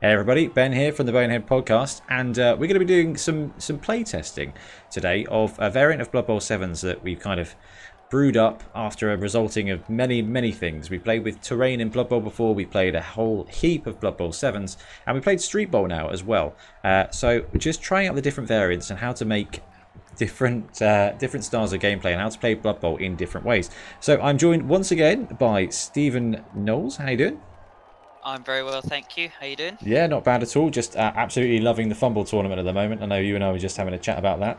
Hey everybody, Ben here from the Bonehead Podcast, and we're going to be doing some play testing today of a variant of Blood Bowl 7s that we've kind of brewed up after a resulting of many things. We played with terrain in Blood Bowl before, we played a whole heap of Blood Bowl 7s, and we played Street Bowl now as well. So just trying out the different variants and how to make different styles of gameplay and how to play Blood Bowl in different ways. So I'm joined once again by Stephen Knowles. How you doing? I'm very well, thank you. How you doing? Yeah, not bad at all. Just absolutely loving the Fumble tournament at the moment. I know you and I were just having a chat about that.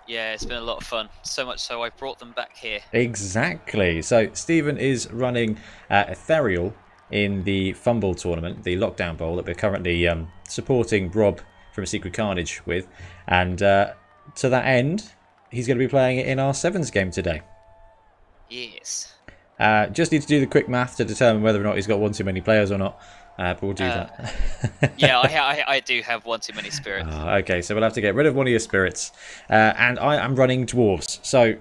Yeah, it's been a lot of fun. So much so I brought them back here. Exactly. So Stephen is running Ethereal in the Fumble tournament, the Lockdown Bowl that we're currently supporting Rob from Secret Carnage with. And to that end, he's going to be playing it in our Sevens game today. Yes. Just need to do the quick math to determine whether or not he's got one too many players or not. But we'll do that. Yeah, I do have one too many spirits. Okay, so we'll have to get rid of one of your spirits. And I am running Dwarves. So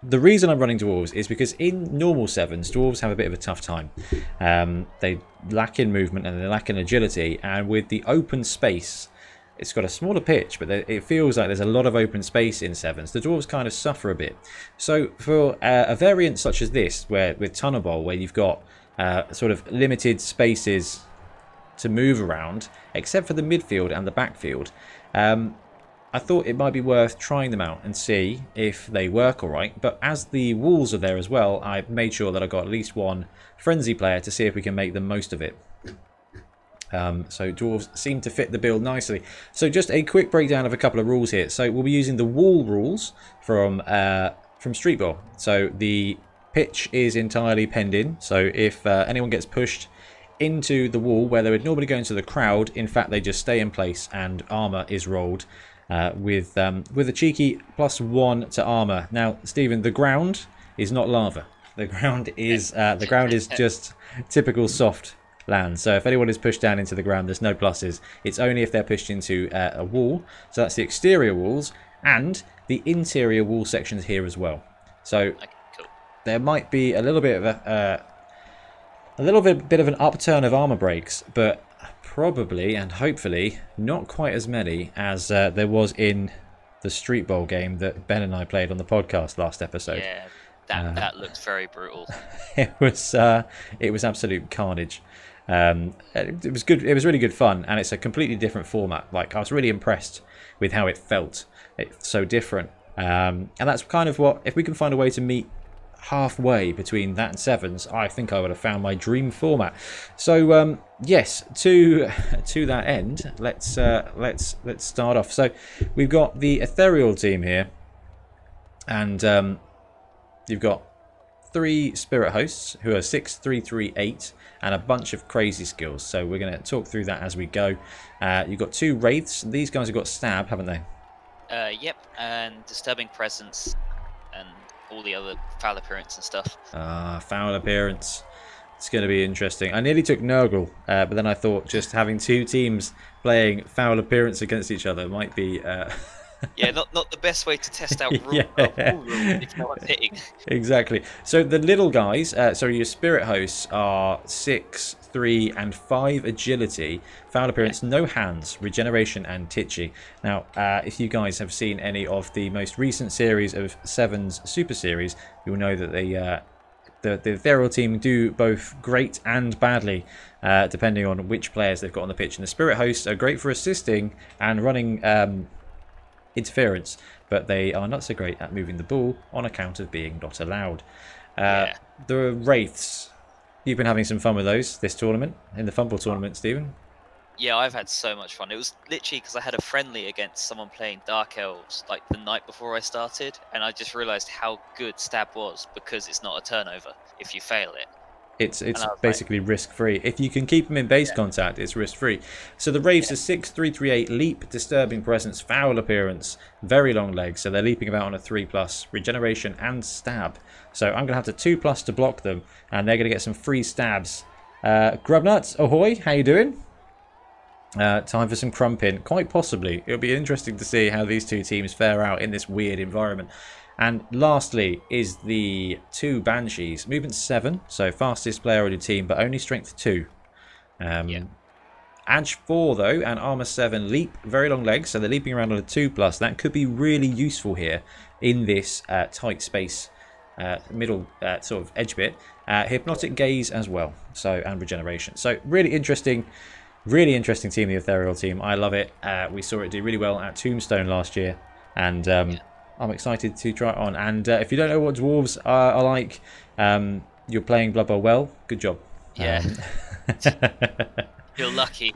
the reason I'm running Dwarves is because in normal Sevens, Dwarves have a bit of a tough time. They lack in movement and they lack in agility. And with the open space, it's got a smaller pitch, but it feels like there's a lot of open space in Sevens. The Dwarves kind of suffer a bit. So for a variant such as this, with Tunnel Bowl, where you've got sort of limited spaces to move around, except for the midfield and the backfield, I thought it might be worth trying them out and see if they work all right. But as the walls are there as well, I made sure that I got at least one frenzy player to see if we can make the most of it. So Dwarves seem to fit the build nicely. So just a quick breakdown of a couple of rules here. So we'll be using the wall rules from Street Bowl. So the pitch is entirely penned in. So if anyone gets pushed into the wall where they would normally go into the crowd, in fact they just stay in place and armor is rolled with a cheeky +1 to armor. Now, Stephen, the ground is not lava. The ground is just typical soft land. So if anyone is pushed down into the ground, there's no pluses. It's only if they're pushed into a wall. So that's the exterior walls and the interior wall sections here as well. So Okay, cool. There might be a little bit of bit of an upturn of armor breaks, but probably and hopefully not quite as many as there was in the Street Bowl game that Ben and I played on the podcast last episode. Yeah, that looked very brutal. It was absolute carnage. It was good. It was really good fun, and it's a completely different format. Like, I was really impressed with how it felt. It's so different, and that's kind of what, if we can find a way to meet halfway between that and Sevens, I think I would have found my dream format. So yes, to that end, let's start off. So we've got the Ethereal team here, and you've got 3 spirit hosts who are 6, 3, 3, 8, and a bunch of crazy skills. So we're going to talk through that as we go. You've got 2 wraiths. These guys have got stab, haven't they? Yep, and disturbing presence and all the other foul appearance and stuff. Foul appearance. It's going to be interesting. I nearly took Nurgle, but then I thought just having 2 teams playing foul appearance against each other might be... Yeah, not the best way to test out rule, Yeah. rule if no one's hitting. Exactly. So the little guys, your spirit hosts are 6, 3, and 5 agility, foul appearance, no hands, regeneration, and titchy. Now, if you guys have seen any of the most recent series of Sevens Super Series, you'll know that the Ethereal team do both great and badly, depending on which players they've got on the pitch. And the spirit hosts are great for assisting and running interference, but they are not so great at moving the ball on account of being not allowed. Yeah. The wraiths, you've been having some fun with those this tournament, in the Fumble tournament, Stephen. Yeah, I've had so much fun. It was literally because I had a friendly against someone playing Dark Elves like the night before I started, and I just realised how good stab was because it's not a turnover if you fail it. It's basically risk-free. If you can keep them in base contact, it's risk-free. So the Wraiths are 6, 3, 3, 8, leap, disturbing presence, foul appearance, very long legs. So they're leaping about on a 3+, regeneration and stab. So I'm going to have to 2+ to block them, and they're going to get some free stabs. Grubnuts, ahoy, how you doing? Time for some crumping. Quite possibly. It'll be interesting to see how these two teams fare out in this weird environment. And lastly is the 2 Banshees. Movement 7, so fastest player on your team, but only strength 2. Yeah. Edge 4 though, and armor 7 leap, very long legs, so they're leaping around on a 2+. That could be really useful here in this tight space, middle sort of edge bit. Hypnotic gaze as well, so, and regeneration. So really interesting team, the ethereal team. I love it. We saw it do really well at Tombstone last year, and I'm excited to try it on. And if you don't know what dwarves are like, you're playing Blood Bowl well. Good job. Yeah. You're lucky.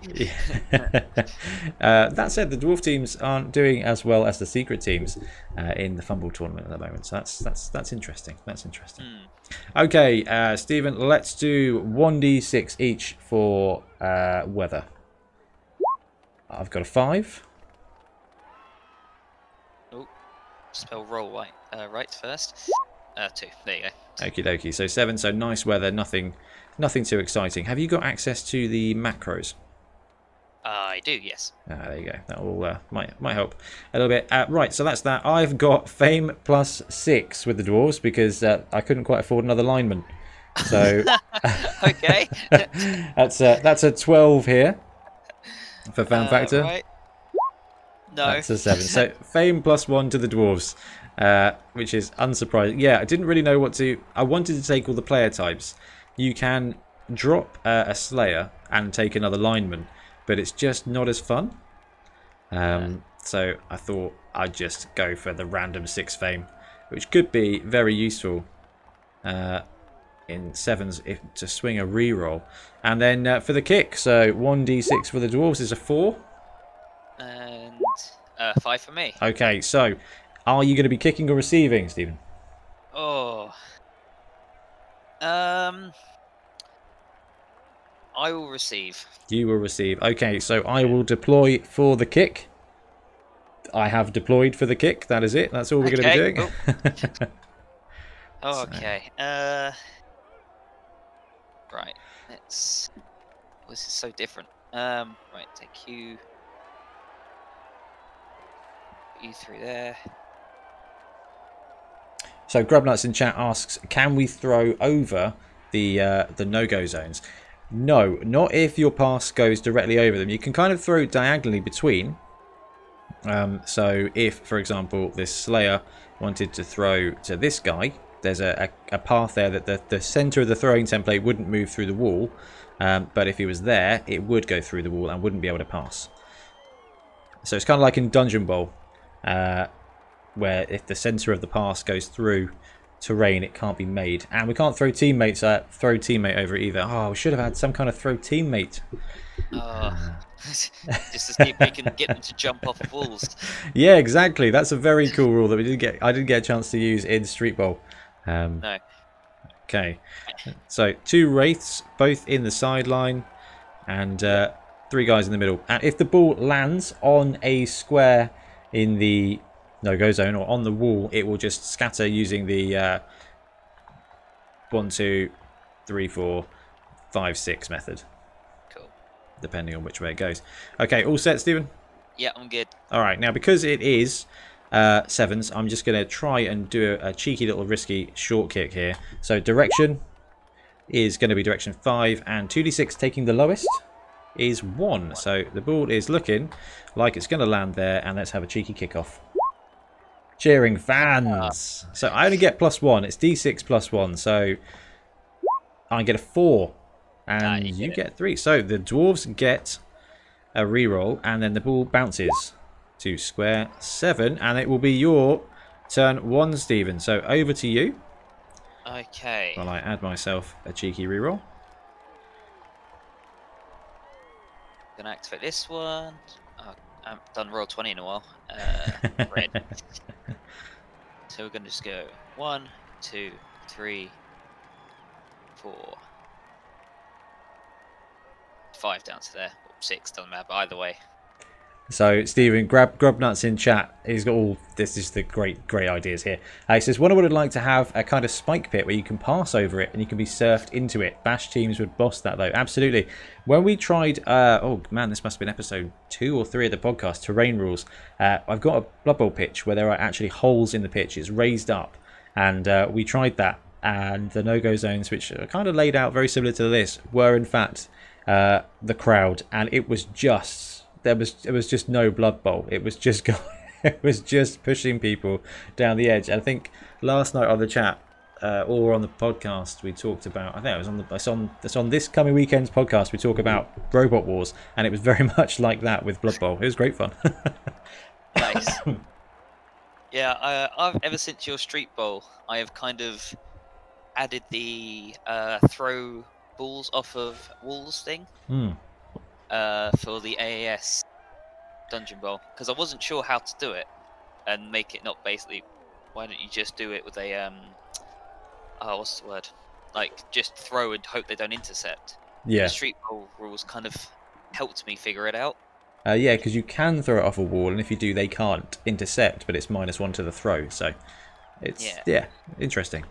That said, the dwarf teams aren't doing as well as the secret teams in the Fumble tournament at the moment. So that's interesting. That's interesting. Okay, Stephen, let's do 1d6 each for weather. I've got a 5. Oh, spell roll right first. 2. There you go. Okie dokie. So 7. So nice weather. Nothing too exciting. Have you got access to the macros? I do, yes. There you go. That will might help a little bit. Right, so that's that. I've got fame +6 with the dwarves because I couldn't quite afford another lineman. So okay. that's a 12 here for fan factor. Right. No. That's a 7. So fame +1 to the dwarves, which is unsurprising. Yeah, I didn't really know what to. I wanted to take all the player types. You can drop a Slayer and take another lineman, but it's just not as fun. So I thought I'd just go for the random 6 fame, which could be very useful in 7s to swing a reroll. And then for the kick, so 1d6 for the dwarves is a 4. And 5 for me. Okay, so are you going to be kicking or receiving, Stephen? Oh. I will receive. You will receive. Okay, so I will deploy for the kick. I have deployed for the kick. That is it. That's all we're going to be doing. Oh. Okay. Right. Let's. Oh, this is so different. Right. Take you. Put you through there. So Grubnuts in chat asks, can we throw over the no-go zones? No, not if your pass goes directly over them. You can kind of throw diagonally between. So if, for example, this Slayer wanted to throw to this guy, there's a path there that the center of the throwing template wouldn't move through the wall. But if he was there, it would go through the wall and wouldn't be able to pass. So it's kind of like in Dungeon Bowl, where if the center of the pass goes through terrain, it can't be made. And we can't throw teammates throw teammate over it either. Oh, we should have had some kind of throw teammate. Just to see if we can get them to jump off of walls. Yeah, exactly. That's a very cool rule that I didn't get a chance to use in Street Bowl. No. Okay. So 2 wraiths, both in the sideline, and 3 guys in the middle. And if the ball lands on a square in the no-go zone or on the wall, it will just scatter using the 1, 2, 3, 4, 5, 6 method. Cool. Depending on which way it goes. Okay, all set, Stephen? Yeah, I'm good. All right, now because it is 7s, I'm just going to try and do a cheeky little risky short kick here. So direction is going to be direction 5, and 2d6 taking the lowest is 1. So the ball is looking like it's going to land there, and let's have a cheeky kickoff. Cheering fans. So I only get +1. It's d6 +1. So I get a 4, and you get 3. So the dwarves get a reroll, and then the ball bounces to square 7, and it will be your turn 1, Stephen. So over to you. Okay. While I add myself a cheeky reroll. Gonna activate this one. I haven't done roll 20 in a while. Red. So we're gonna just go 1, 2, 3, 4, 5 down to there. 6 doesn't matter. But either way. So Stephen, Grubnuts in chat. He's got all this is the great ideas here. He says, one would like to have a kind of spike pit where you can pass over it and you can be surfed into it. Bash teams would boss that though. Absolutely. When we tried, oh man, this must have been episode 2 or 3 of the podcast, Terrain Rules. I've got a Blood Bowl pitch where there are actually holes in the pitch. It's raised up, and we tried that. And the no-go zones, which are kind of laid out very similar to this, were in fact the crowd, and it was just there was just no Blood Bowl. It was just it was just pushing people down the edge. And I think last night on the chat or on the podcast we talked about. I think it was on this coming weekend's podcast. We talk about Robot Wars, and it was very much like that with Blood Bowl. It was great fun. Nice. Yeah, I've ever since your Street Bowl, I have kind of added the throw balls off of walls thing for the AAS Dungeon Bowl, because I wasn't sure how to do it and make it not basically. Why don't you just do it with a what's the word? Like just throw and hope they don't intercept. Yeah. The Street Bowl rules kind of helped me figure it out. Yeah, because you can throw it off a wall, and if you do, they can't intercept, but it's -1 to the throw. So it's yeah interesting.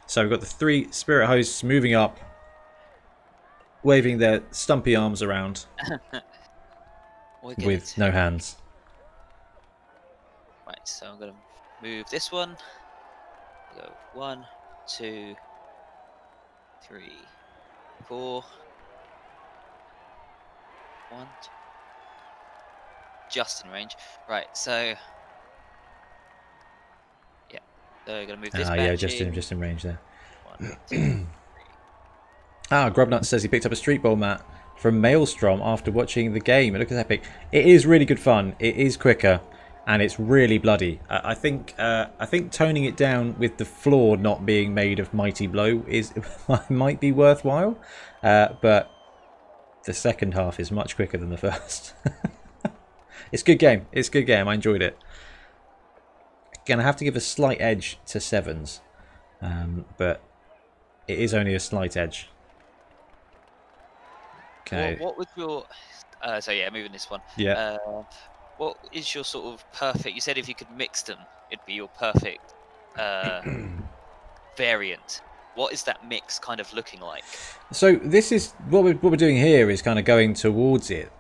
So we've got the 3 spirit hosts moving up, waving their stumpy arms around with no hands. Right, so I'm going to move this one. Go 1, 2, 3, 4. 1, 2. Just in range. Right, so yeah, so I'm going to move this back. Yeah, just in range there. 1, 2. Grubnut says he picked up a Street Bowl mat from Maelstrom after watching the game. It looks epic. It is really good fun. It is quicker, and it's really bloody. I think toning it down with the floor not being made of Mighty Blow might be worthwhile, but the second half is much quicker than the first. It's a good game. It's a good game. I enjoyed it. Gonna have to give a slight edge to 7s, but it is only a slight edge. Okay. What would your so yeah, moving this one. Yeah. What is your sort of perfect? You said if you could mix them, it'd be your perfect variant. What is that mix kind of looking like? So this is what we're doing here is kind of going towards it.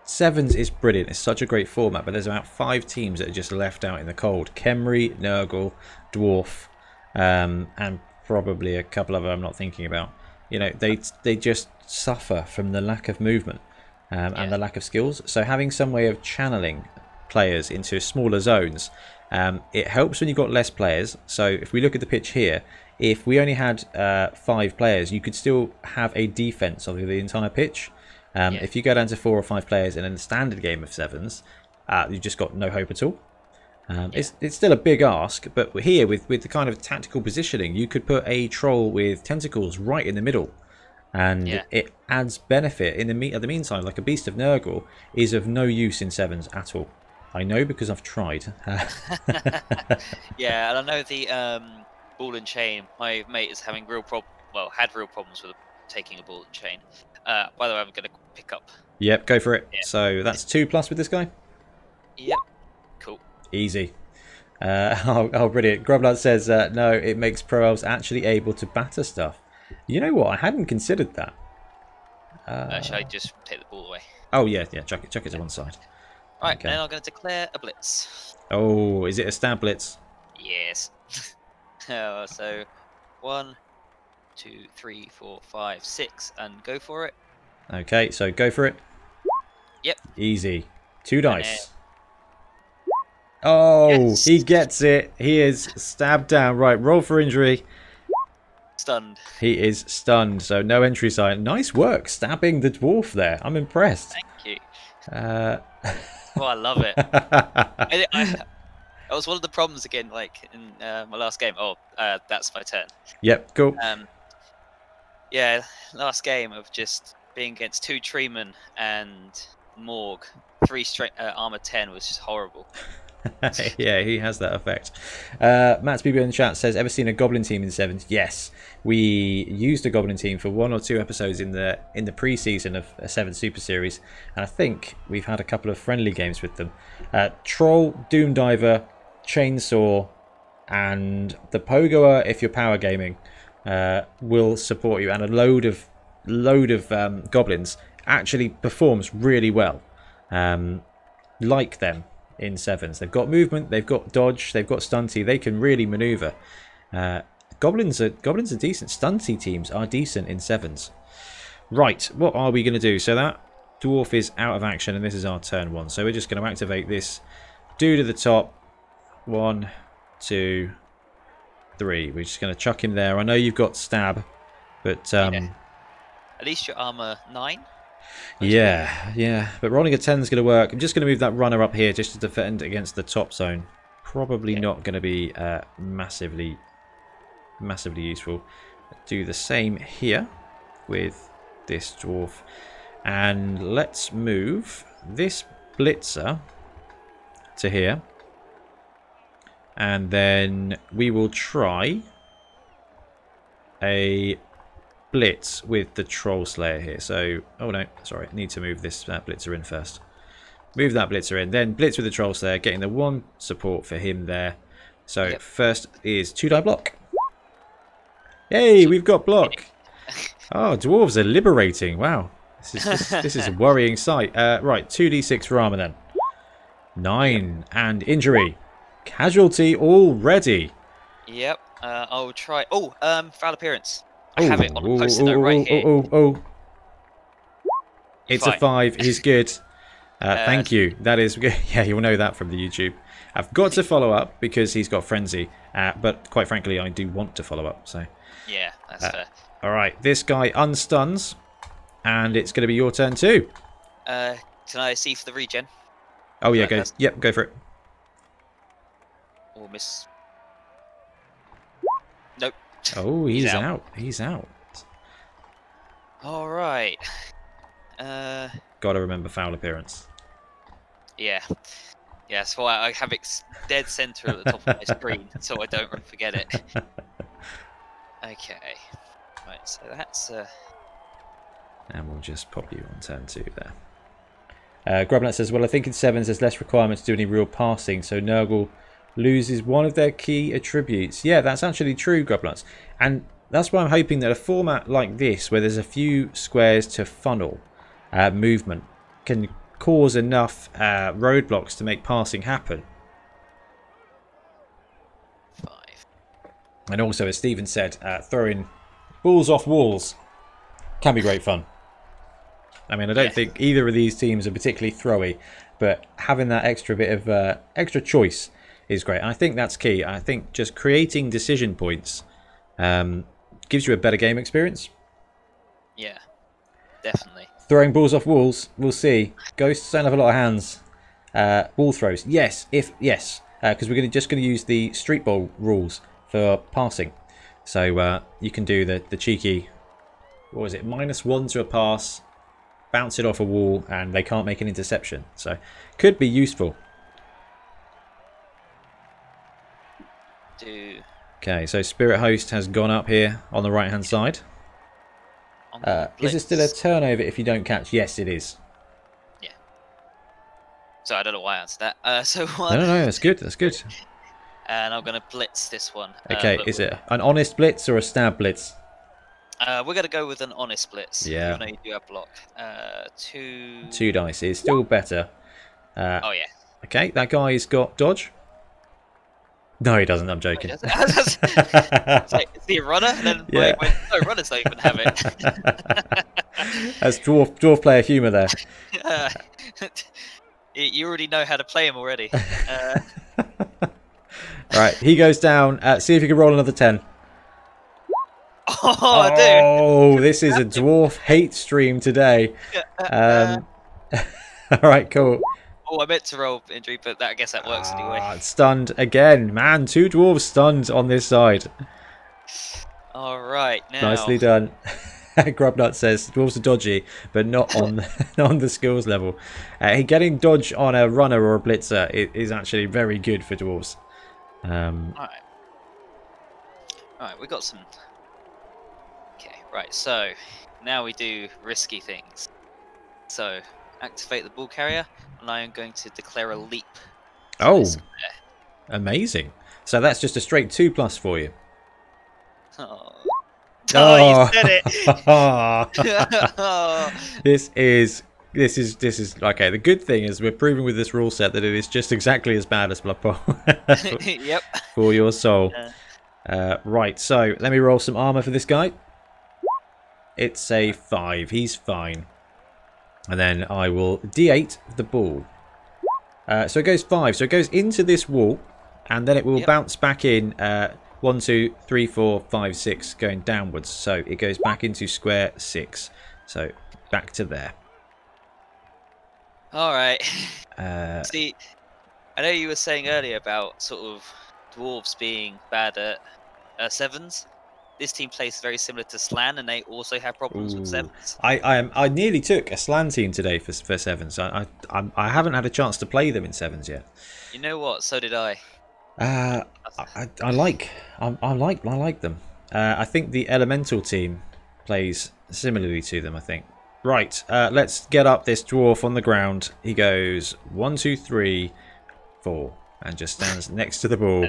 7s is brilliant. It's such a great format, but there's about 5 teams that are just left out in the cold. Khemri, Nurgle, Dwarf, and probably a couple of them I'm not thinking about. You know, they just suffer from the lack of movement and the lack of skills. So having some way of channeling players into smaller zones, it helps when you've got less players. So if we look at the pitch here, if we only had 5 players, you could still have a defense of the entire pitch. If you go down to 4 or 5 players in a standard game of 7s, you've just got no hope at all. It's still a big ask, but here with the kind of tactical positioning, you could put a troll with tentacles right in the middle, and it adds benefit. In the meantime, like a Beast of Nurgle is of no use in 7s at all. I know because I've tried. Yeah, and I know the ball and chain. My mate is having had real problems with taking a ball and chain. By the way, I'm going to pick up. Yep, go for it. Yeah. So that's 2+ with this guy. Yep. Cool. Easy. Brilliant. Grublad says, no, it makes Pro Elves actually able to batter stuff. You know what? I hadn't considered that. Should I just take the ball away? Oh, yeah. Chuck it to one side. Right, Okay. then I'm going to declare a blitz. Oh, is it a stab blitz? Yes. So 1, 2, 3, 4, 5, 6, and go for it. Okay, so go for it. Yep. Easy. 2 dice. Oh, yes. He gets it. He is stabbed down. Right, roll for injury. Stunned. He is stunned, so no entry sign. Nice work stabbing the dwarf there. I'm impressed. Thank you. Oh, I love it. That was one of the problems again, like in my last game. Oh, that's my turn. Yep, cool. Yeah, last game of just being against 2 treemen and Morg, 3 armor 10 was just horrible. Yeah, he has that effect. Matt's BB in the chat says, ever seen a goblin team in 7s? Yes, we used a goblin team for 1 or 2 episodes in the pre-season of a 7 Super Series, and I think we've had a couple of friendly games with them. Troll, Doom Diver, Chainsaw, and the Pogoer, if you're power gaming, will support you, and a load of goblins actually performs really well. Like them in 7s, they've got movement, they've got dodge, they've got stunty, they can really maneuver. Goblins are decent. Stunty teams are decent in 7s. Right, what are we going to do? So that dwarf is out of action, and this is our turn 1. So we're just going to activate this dude at the top. 1, 2, 3. We're just going to chuck him there. I know you've got stab, but Yeah. At least your armor 9. yeah. But rolling a 10 is going to work. I'm just going to move that runner up here just to defend against the top zone. Probably not going to be massively useful. Do the same here with this dwarf, and let's move this blitzer to here, and then we will try a blitz with the troll slayer here. So oh no, sorry, I need to move this blitzer in first. Move that blitzer in, then blitz with the troll slayer, getting the 1 support for him there. So first is 2-die block. Yay, we've got block. Oh, dwarves are liberating. Wow. This is a worrying sight. Right, 2d6 for armor then. 9. And injury. Casualty already. Yep. I'll try. Oh, foul appearance. I have it on a post-it note right here. It's a 5. He's good. Thank you. That is good. Yeah, you'll know that from the YouTube. I've got to follow up because he's got frenzy. But quite frankly, I do want to follow up. So. Yeah, that's fair. All right, this guy unstuns, and it's going to be your turn too. Can I see for the regen? Oh yeah, go. Yep, go for it. Or miss. Nope. Oh, he's out. He's out. All right. Got to remember foul appearance. Yeah. Yeah, that's why I have it dead center at the top of my screen, so I don't forget it. Okay. Right, so that's... And we'll just pop you on turn 2 there. Grubnut says, well, I think in 7s there's less requirement to do any real passing, so Nurgle loses one of their key attributes. Yeah, that's actually true, Grubnuts. And that's why I'm hoping that a format like this, where there's a few squares to funnel movement, can cause enough roadblocks to make passing happen. And also, as Stephen said, throwing balls off walls can be great fun. I mean, I don't think either of these teams are particularly throwy, but having that extra bit of extra choice is great. And I think that's key. I think just creating decision points gives you a better game experience. Yeah, definitely. Throwing balls off walls, we'll see. Ghosts don't have a lot of hands. Wall throws, yes, because we're just going to use the street ball rules for passing. So you can do the cheeky, what was it, -1 to a pass, bounce it off a wall, and they can't make an interception. So could be useful. Okay, so Spirit Host has gone up here on the right hand side. Is it still a turnover if you don't catch? Yes, it is. Yeah. So I don't know why I answered that. So no, that's good. That's good. And I'm going to blitz this one. Okay, is it an honest blitz or a stab blitz? We're going to go with an honest blitz. Yeah. Even though you do have block. 2 dice is still better. Oh, yeah. Okay, that guy's got dodge. No, he doesn't. I'm joking. Is he a runner? Then no, runners don't even have it. That's dwarf player humour there. You already know how to play him already. Right, he goes down. See if you can roll another 10. Oh, dude. Oh, this is a dwarf hate stream today. All right, cool. Oh, I meant to roll injury, but I guess that works anyway. Stunned again. Man, 2 dwarves stunned on this side. All right, now. Nicely done. Grubnut says dwarves are dodgy, but not on not on the skills level. Getting dodge on a runner or a blitzer is actually very good for dwarves. All right, we got some. Okay, right. So now we do risky things. So activate the ball carrier, and I am going to declare a leap. Oh, amazing! So that's just a straight 2+ for you. Oh, you said it. This is okay. The good thing is we're proving with this rule set that it is just exactly as bad as Blood Bowl. Yep. For your soul. Right. So let me roll some armor for this guy. It's a 5. He's fine. And then I will D8 the ball. So it goes 5. So it goes into this wall, and then it will bounce back in 1, 2, 3, 4, 5, 6, going downwards. So it goes back into square 6. So back to there. All right. See, I know you were saying earlier about sort of dwarves being bad at sevens. This team plays very similar to Slan, and they also have problems with sevens. I nearly took a Slan team today for sevens. I haven't had a chance to play them in sevens yet. You know what? So did I. I like them. I think the elemental team plays similarly to them. I think. Right. Let's get up this dwarf on the ground. He goes 1, 2, 3, 4, and just stands next to the ball.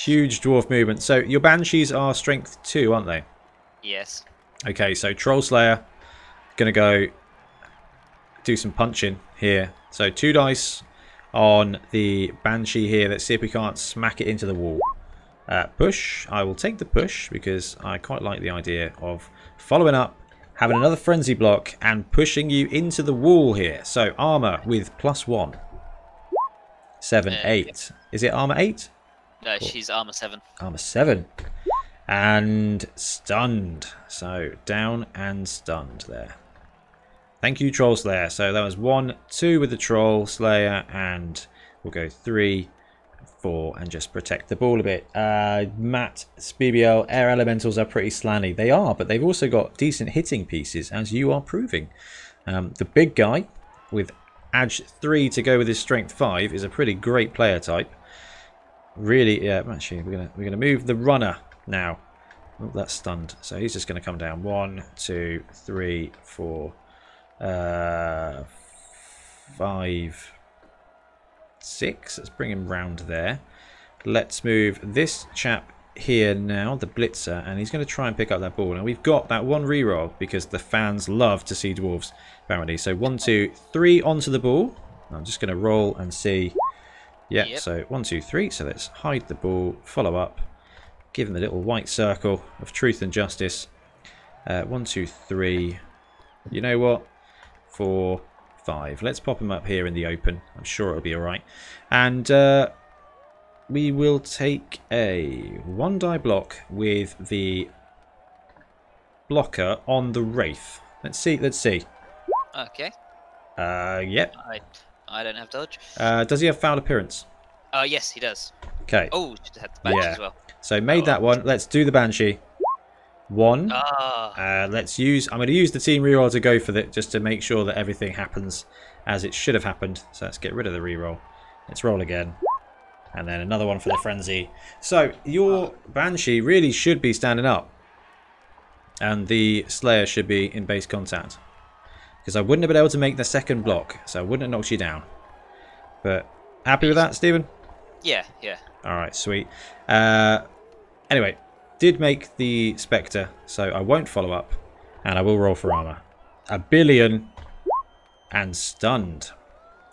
Huge dwarf movement. So your banshees are strength 2, aren't they? Yes. Okay. So Troll Slayer gonna go do some punching here. So 2 dice on the banshee here. Let's see if we can't smack it into the wall. Push. I will take the push because I quite like the idea of following up, having another frenzy block, and pushing you into the wall here. So armor with +1. 7, 8. Is it armor 8? No, she's armor 7. Armor 7. And stunned. So down and stunned there. Thank you, Troll Slayer. So that was 1, 2 with the Troll Slayer, and we'll go 3, 4, and just protect the ball a bit. Matt, SPBL, Air Elementals are pretty slanny. They are, but they've also got decent hitting pieces, as you are proving. The big guy with Edge 3 to go with his Strength 5 is a pretty great player type. Really, yeah. Actually, we're gonna move the runner now. Oh, that's stunned. So he's just gonna come down. 1, 2, 3, 4, 5, 6. Let's bring him round there. Let's move this chap here now, the blitzer, and he's going to try and pick up that ball. Now we've got that 1 reroll because the fans love to see dwarves apparently. So 1, 2, 3 onto the ball. I'm just going to roll and see. Yeah, yep. So 1, 2, 3. So let's hide the ball, follow up, give him the little white circle of truth and justice. 1, 2, 3. You know what? 4, 5. Let's pop him up here in the open. I'm sure it'll be alright. And we will take a 1 die block with the blocker on the Wraith. Let's see. Okay. Yep. I don't have dodge. Does he have foul appearance? Yes, he does. Okay. Oh, should have had the banshee as well. So made that one. Let's do the banshee. 1. Ah. Let's use. I'm going to use the team reroll to go for that, just to make sure that everything happens as it should have happened. So let's get rid of the reroll. Let's roll again, and then another one for the frenzy. So your banshee really should be standing up, and the slayer should be in base contact. Because I wouldn't have been able to make the second block, so I wouldn't have knocked you down. But happy with that, Stephen? Yeah. All right, sweet. Anyway, did make the Spectre, so I won't follow up, and I will roll for armor. 1 billion and stunned.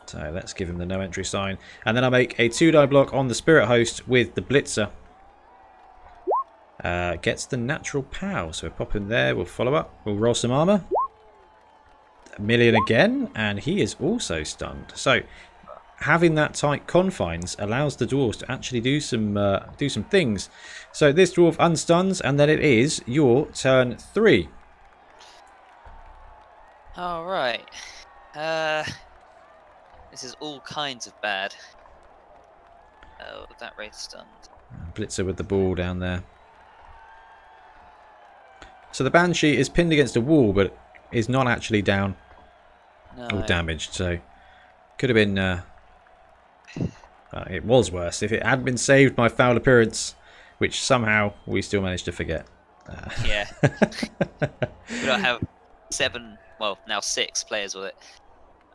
So let's give him the no entry sign, and then I make a 2 die block on the Spirit Host with the Blitzer. Gets the natural pow, so we'll pop him there. We'll follow up. We'll roll some armor. 1 million again, and he is also stunned. So having that tight confines allows the dwarves to actually do some things. So this dwarf unstuns, and then it is your turn 3. All right. This is all kinds of bad. Oh, that Wraith stunned. Blitzer with the ball down there. So the Banshee is pinned against a wall, but is not actually down or damaged. So could have been. It was worse if it had been saved by foul appearance, which somehow we still managed to forget. Yeah. We don't have 7, well, now 6 players with it.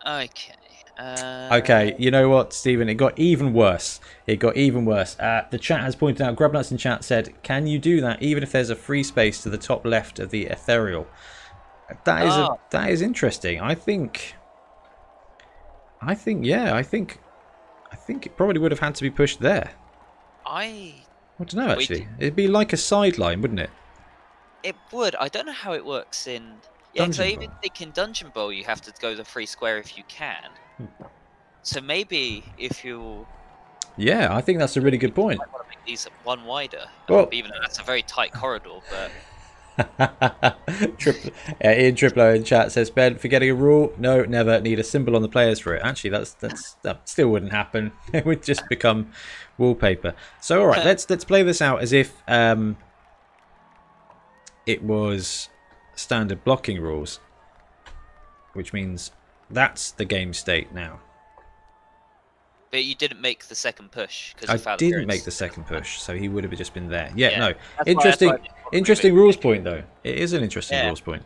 Okay. Okay, you know what, Stephen? It got even worse. It got even worse. The chat has pointed out, Grubnuts in chat said, can you do that even if there's a free space to the top left of the ethereal? That is interesting. I think it probably would have had to be pushed there. I don't know, actually. It'd be like a sideline, wouldn't it? It would. I don't know how it works in. Yeah, so Dungeon even Bowl. think in Dungeon Bowl, you have to go the free square if you can. So maybe if you Yeah, I think that's a really good point. might want to make these one wider, Well, even though that's a very tight corridor. But Ian Triplo in chat says, Ben, forgetting a rule? No, never. Need a symbol on the players for it. Actually, that still wouldn't happen. It would just become wallpaper. So, all right, let's play this out as if it was standard blocking rules, which means that's the game state now. But you didn't make the second push. I didn't make the second push, so he would have just been there. Yeah, no. That's why Interesting rules point, though. It is an interesting rules point.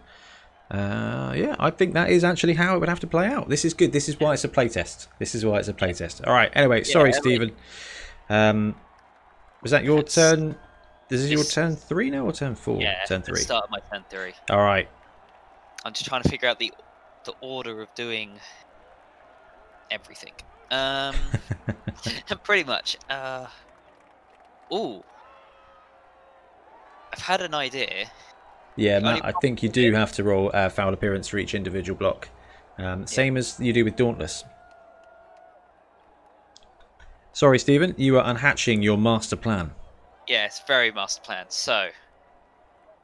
Yeah, I think that is actually how it would have to play out. This is good. This is why it's a playtest. All right. Anyway, sorry, Stephen. Was that your turn? This is your turn 3 now or turn 4? Yeah, turn 3. Start of my turn 3. All right. I'm just trying to figure out the order of doing everything. Pretty much. Ooh. I've had an idea. Yeah, Matt, I think you do have to roll foul appearance for each individual block. Same as you do with Dauntless. Sorry, Stephen, you are unhatching your master plan. Yeah, it's very master plan. So,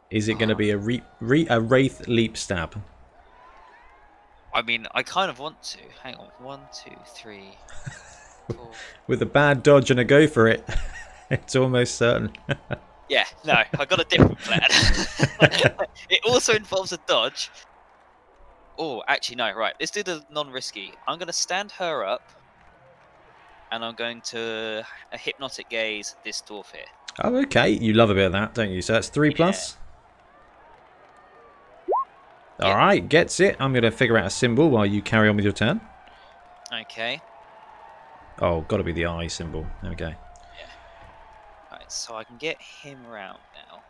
is it going to be a Wraith Leap Stab? I mean, I kind of want to. Hang on. 1, 2, 3, 4. With a bad dodge and a go for it, it's almost certain. Yeah, no, I got a different plan. It also involves a dodge. Oh, actually, no, right. Let's do the non-risky. I'm going to stand her up, and I'm going to hypnotic gaze this dwarf here. Oh, okay. You love a bit of that, don't you? So that's 3 plus. Yeah. All right, gets it. I'm going to figure out a symbol while you carry on with your turn. Okay. Oh, got to be the eye symbol. There we go. Yeah. Right, so I can get him around now.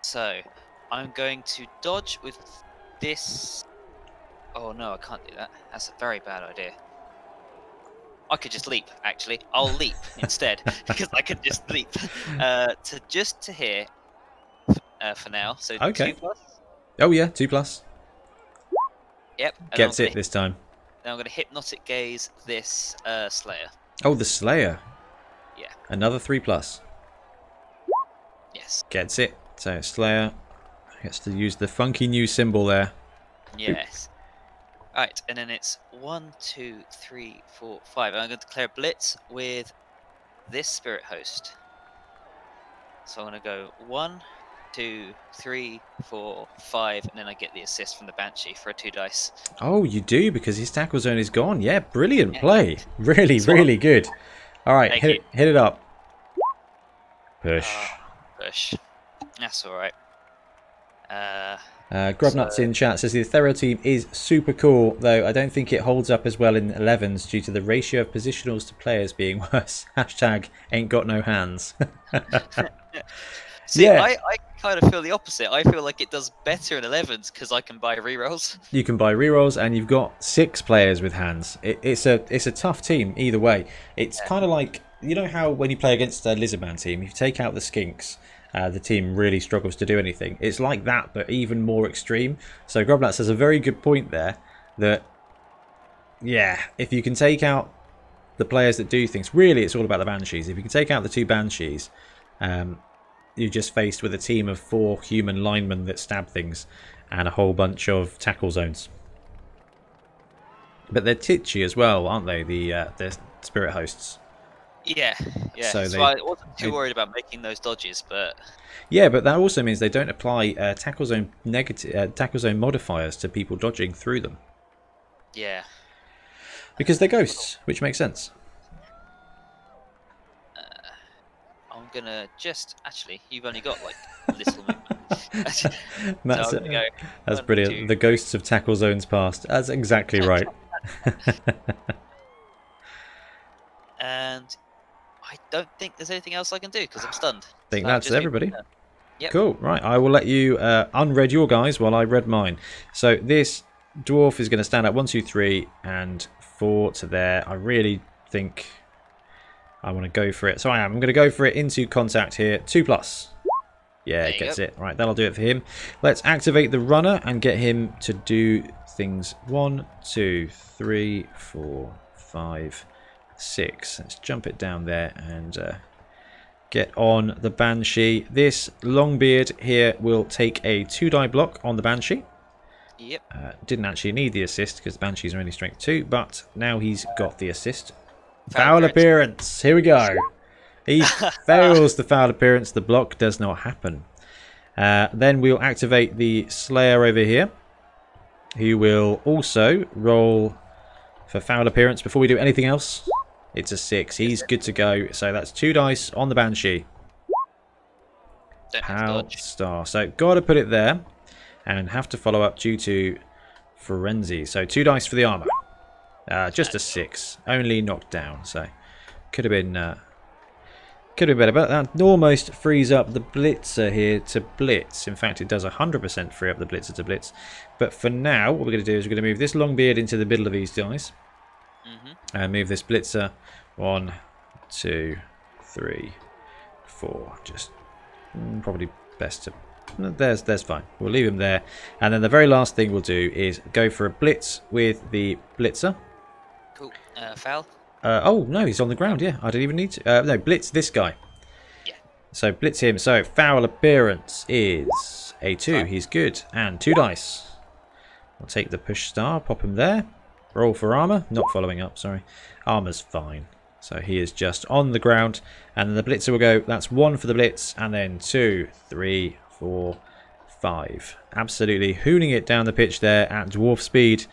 So, I'm going to dodge with this. Oh no, I can't do that. That's a very bad idea. I could just leap, actually. I'll leap instead, because I can just leap. To here for now. So okay. 2 plus. Oh yeah, 2 plus. Yep. Gets it this time. Now I'm going to hypnotic gaze this Slayer. Oh, the Slayer. Yeah. Another 3 plus. Yes. Gets it. So Slayer gets to use the funky new symbol there. Yes. Right, and then it's 1, 2, 3, 4, 5. And I'm going to declare blitz with this spirit host. So I'm going to go 1, 2, 3, 4, 5, and then I get the assist from the Banshee for a 2 dice. Oh, you do, because his tackle zone is gone. Yeah, brilliant play. Really good. All right, hit it up. Push. Push. That's all right. Grubnuts in chat says the Ethereal team is super cool, though I don't think it holds up as well in 11s due to the ratio of positionals to players being worse. Hashtag ain't got no hands. See, yeah. I kind of feel the opposite. I feel like it does better in 11s because I can buy rerolls. You can buy rerolls, and you've got 6 players with hands. It's a tough team either way. It's kind of like, you know how when you play against a Lizardman team, if you take out the skinks, the team really struggles to do anything. It's like that, but even more extreme. So Grubnuts has a very good point there that, yeah, if you can take out the players that do things, really it's all about the Banshees. If you can take out the 2 Banshees, you're just faced with a team of 4 human linemen that stab things and a whole bunch of tackle zones. But they're titchy as well, aren't they? The spirit hosts. Yeah. So I wasn't too worried about making those dodges, but yeah, but that also means they don't apply tackle zone modifiers to people dodging through them. Yeah. Because they're ghosts, which makes sense. I'm gonna actually, you've only got like little movement. That's brilliant. 2. The ghosts of tackle zones past. That's exactly right. And I don't think there's anything else I can do because I'm stunned. I think that's everybody. Yep. Cool. Right, I will let you unread your guys while I read mine. So this dwarf is going to stand up 1, 2, 3, and 4 to there. I really think I want to go for it. So I'm going to go for it into contact here. 2 plus. Yeah, There you gets go. it. Right, that'll do it for him. Let's activate the runner and get him to do things 1, 2, 3, 4, 5, 6. Let's jump it down there and get on the Banshee. This Longbeard here will take a 2-die block on the Banshee. Yep. Didn't actually need the assist because the Banshee's are only strength 2, but now he's got the assist. Foul Foul appearance. Here we go. He fails the foul appearance. The block does not happen. Then we'll activate the Slayer over here, who will also roll for foul appearance before we do anything else. It's a 6. He's good to go. So that's 2 dice on the Banshee. Don't have to Pal dodge. star. So got to put it there and have to follow up due to Frenzy. So 2 dice for the armor. Just a 6. Only knocked down. So could have been better. But that almost frees up the Blitzer here to blitz. In fact, it does 100% free up the Blitzer to blitz. But for now, what we're going to do is we're going to move this Longbeard into the middle of these dice. And move this Blitzer 1, 2, 3, 4. Just probably best to... There's fine. We'll leave him there. And then the very last thing we'll do is go for a blitz with the Blitzer. Cool. Foul. Oh, no, he's on the ground, yeah. I didn't even need to... no, blitz this guy. Yeah. So blitz him. So foul appearance is a 2. He's good. And 2 dice. We'll take the push star, pop him there. Roll for armor. Not following up, sorry. Armor's fine. So he is just on the ground. And then the blitzer will go, that's 1 for the blitz. And then 2, 3, 4, 5. Absolutely hooning it down the pitch there at dwarf speed.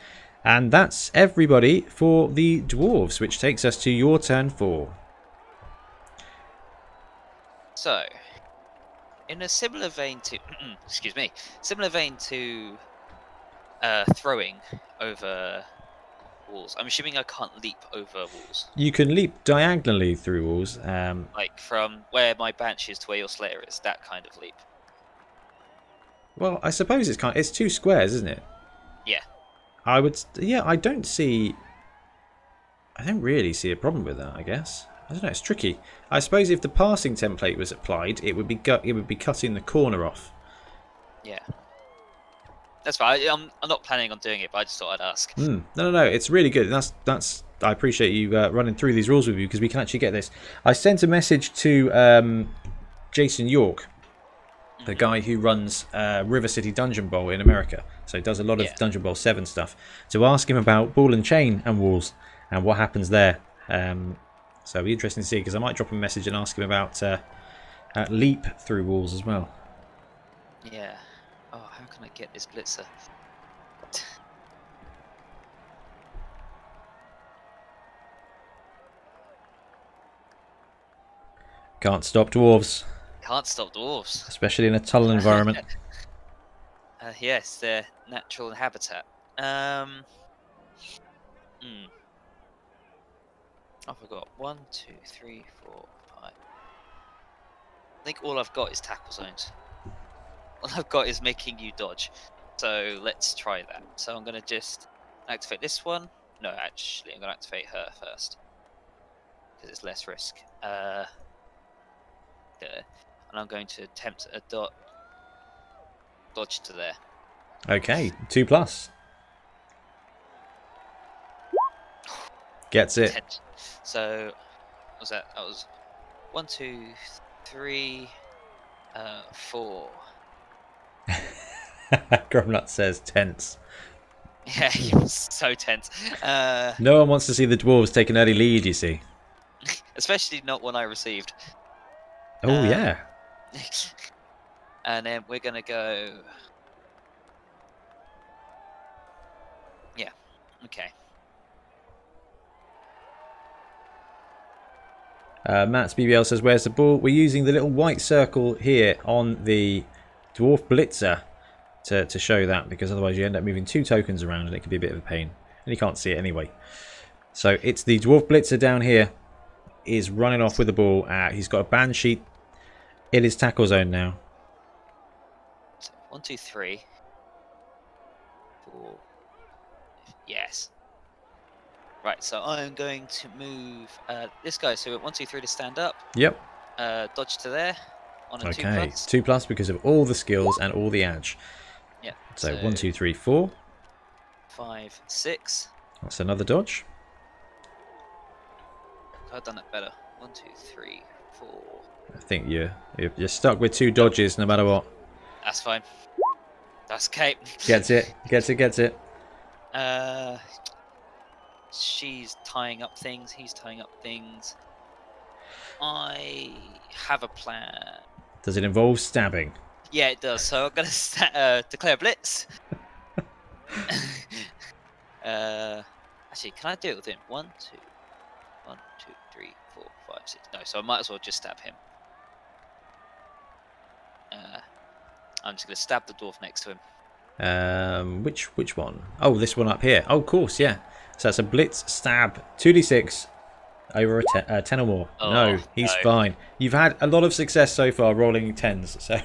And that's everybody for the dwarves, which takes us to your turn 4. So, in a similar vein to, excuse me, similar vein to throwing over walls. I'm assuming I can't leap over walls. You can leap diagonally through walls. Like from where my Banshee is to where your Slayer is, that kind of leap. Well, I suppose it's 2 squares, isn't it? Yeah. I don't really see a problem with that, I guess. I don't know, it's tricky. I suppose if the passing template was applied, it would be cutting the corner off. Yeah. That's fine. I'm not planning on doing it, but I just thought I'd ask. No, it's really good. That's I appreciate you running through these rules with you because we can actually get this. I sent a message to Jason York, the guy who runs River City Dungeon Bowl in America. So he does a lot of Dungeon Bowl 7 stuff. To ask him about ball and chain and walls and what happens there. So it'll be interesting to see because I might drop him a message and ask him about leap through walls as well. Yeah. Oh, how can I get this Blitzer? Can't stop dwarves. Can't stop dwarves. Especially in a tunnel environment. Yes, their natural habitat. I forgot. 1, 2, 3, 4, 5. I think all I've got is tackle zones. All I've got is making you dodge. So let's try that. So I'm going to just activate this one. No, actually, I'm going to activate her first. Because it's less risk. And I'm going to attempt a dodge to there. Okay, 2+. Gets it. 10. So, what was that? That was 1, 2, 3, 4. Gromnut says tense. Yeah, he was so tense. No one wants to see the dwarves take an early lead, you see. Especially not one I received. Oh, yeah. And then we're going to go... Yeah, okay. Matt's BBL says, where's the ball? We're using the little white circle here on the Dwarf Blitzer to show that, because otherwise you end up moving 2 tokens around and it can be a bit of a pain. And you can't see it anyway. So it's the Dwarf Blitzer down here is running off with the ball. He's got a Banshee in his tackle zone now. So 1, 2, 3, 4. Yes. Right, so I'm going to move this guy. So 1, 2, 3 to stand up. Yep. Dodge to there. on a Okay, 2+. 2+ because of all the skills and all the edge. Yeah. So 1, 2, 3, 4. 5, 6. That's another dodge. I've done it better. 1, 2, 3, 4. I think you're stuck with 2 dodges no matter what. That's fine. That's okay. Gets it. Gets it. Gets it. She's tying up things. He's tying up things. I have a plan. Does it involve stabbing? Yeah, it does. So I'm gonna declare blitz. Actually, can I do it with him? 1, 2, 1, 2, 3, 4, 5, 6. No, so I might as well just stab him. I'm just gonna stab the dwarf next to him. Which one? Oh, this one up here. Oh, of course, yeah. So that's a blitz stab 2d6 over a 10 or more. Oh, no, he's fine. You've had a lot of success so far rolling 10s, so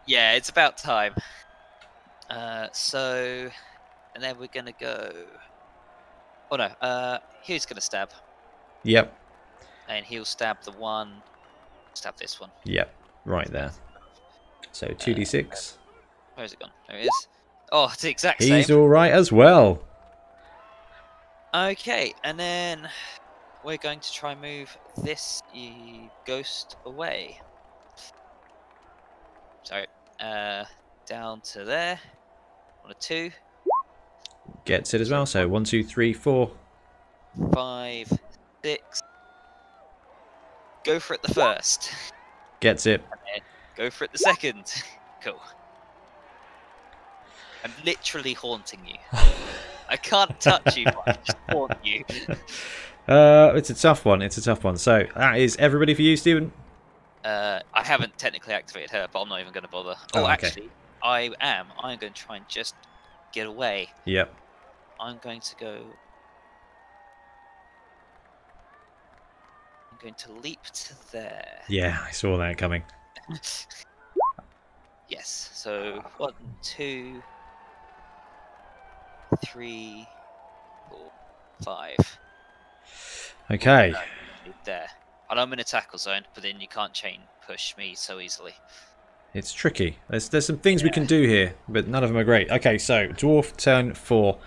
yeah, it's about time. So, and then we're gonna go. Oh no, he's gonna stab. Yep. And he'll stab the one. Stab this one. Yep. Right there. So 2d6. Where's it gone? There it is. Oh, it's the exact same. He's all right as well. Okay, and then we're going to try and move this ghost away. Sorry, down to there. On a 2. Gets it as well. So 1, 2, 3, 4. 5, 6. Go for it the first. Gets it. And then go for it the second. Cool. I'm literally haunting you. I can't touch you, but I just haunt you. It's a tough one. It's a tough one. So that is everybody for you, Stephen. I haven't technically activated her, but I'm not even going to bother. Oh, okay. Actually, I am. I'm going to try and just get away. Yep. I'm going to go. I'm going to leap to there. Yeah, I saw that coming. Yes. So 1, 2, 3, 4, 5. Okay. There. And I'm in a tackle zone, but then you can't chain push me so easily. It's tricky. There's some things we can do here, but none of them are great. Okay, so dwarf turn 4.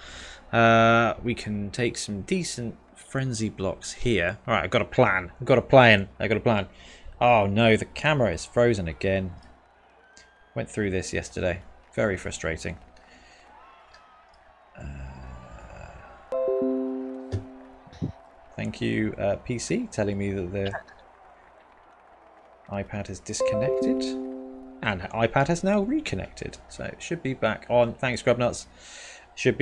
We can take some decent frenzy blocks here. All right, I've got a plan. I've got a plan. I've got a plan. Oh no, the camera is frozen again. Went through this yesterday. Very frustrating. Thank you, PC, telling me that the iPad is disconnected. And iPad has now reconnected. So it should be back on. Thanks, Grubnuts. Should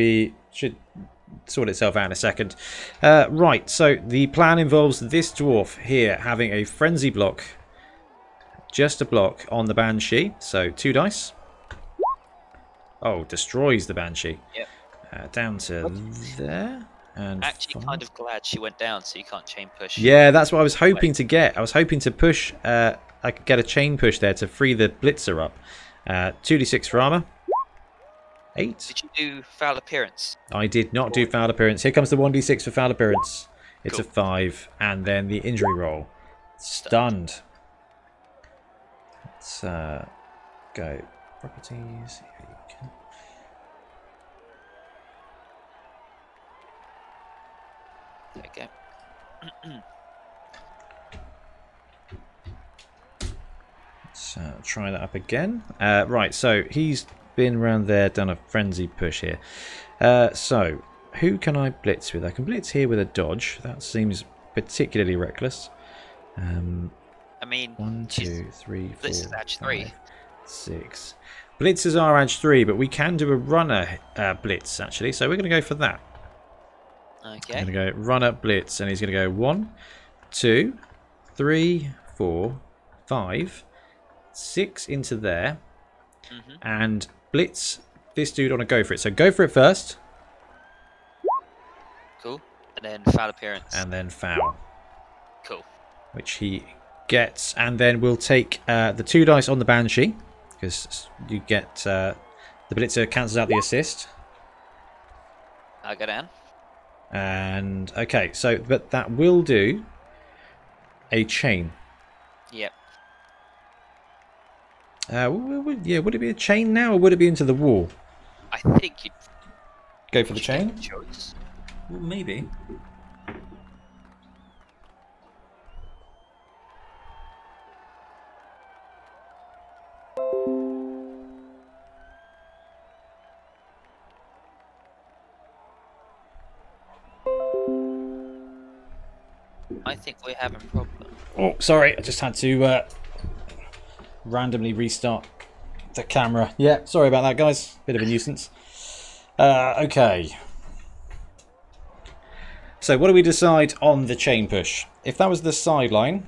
sort itself out in a second. Right, so the plan involves this dwarf here having a frenzy block. Just a block on the Banshee. So 2 dice. Oh, destroys the Banshee. Yep. Down to there. And actually kind of glad she went down so you can't chain push. Yeah, that's what I was hoping to get. I was hoping to push. I could get a chain push there to free the blitzer up. 2d6 for armor. 8. Did you do foul appearance? I did not do foul appearance. Here comes the 1d6 for foul appearance. It's cool. a 5. And then the injury roll. Stunned. Let's go. Properties. Here we go. There we go. Let's try that up again. Right, so he's been around there, done a frenzy push here. So, who can I blitz with? I can blitz here with a dodge. That seems particularly reckless. I mean, 1, 2, 3, 4, this is edge 3. 5, 6. Blitzers are edge 3, but we can do a runner blitz, actually. So we're going to go for that. Okay. I'm going to go runner blitz, and he's going to go 1, 2, 3, 4, 5, 6 into there, and blitz this dude on a go for it. So go for it first. Cool. And then foul appearance. And then foul. Cool. Which he gets, and then we'll take the 2 dice on the Banshee, because you get the blitzer cancels out the assist. I go down. And okay, so but that will do a chain. Yep. Yeah, would it be a chain now, or would it be into the wall? I think you'd Go for the chain? get a choice. Well, maybe. I think we're having problems. Oh, sorry, I just had to randomly restart the camera. Yeah, sorry about that, guys. Bit of a nuisance. Okay. So what do we decide on the chain push? If that was the sideline...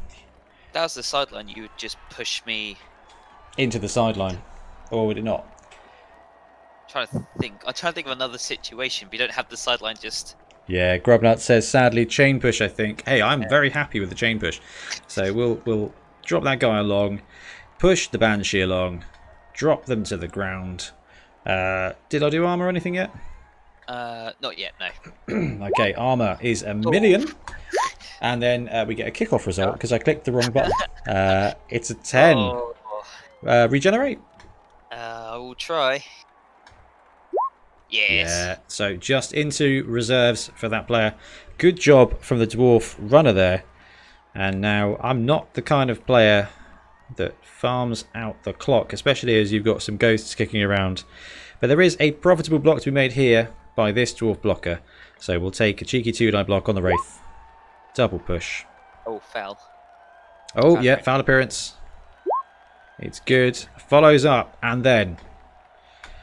That was the sideline. You would just push me... into the sideline. Or would it not? I'm trying to think of another situation, but you don't have the sideline just... Yeah, Grubnut says, sadly, chain push, I think. Hey, I'm very happy with the chain push. So we'll drop that guy along, push the Banshee along, drop them to the ground. Did I do armor or anything yet? Not yet, no. Okay, armor is 1,000,000. And then we get a kickoff result because I clicked the wrong button. It's a 10. Oh. Regenerate? I will try. Yes. Yeah, so just into reserves for that player. Good job from the dwarf runner there. And now I'm not the kind of player that farms out the clock, especially as you've got some ghosts kicking around. But there is a profitable block to be made here by this dwarf blocker. So we'll take a cheeky 2-die block on the Wraith. Double push. Oh, foul. Oh, yeah, foul appearance. It's good. Follows up, and then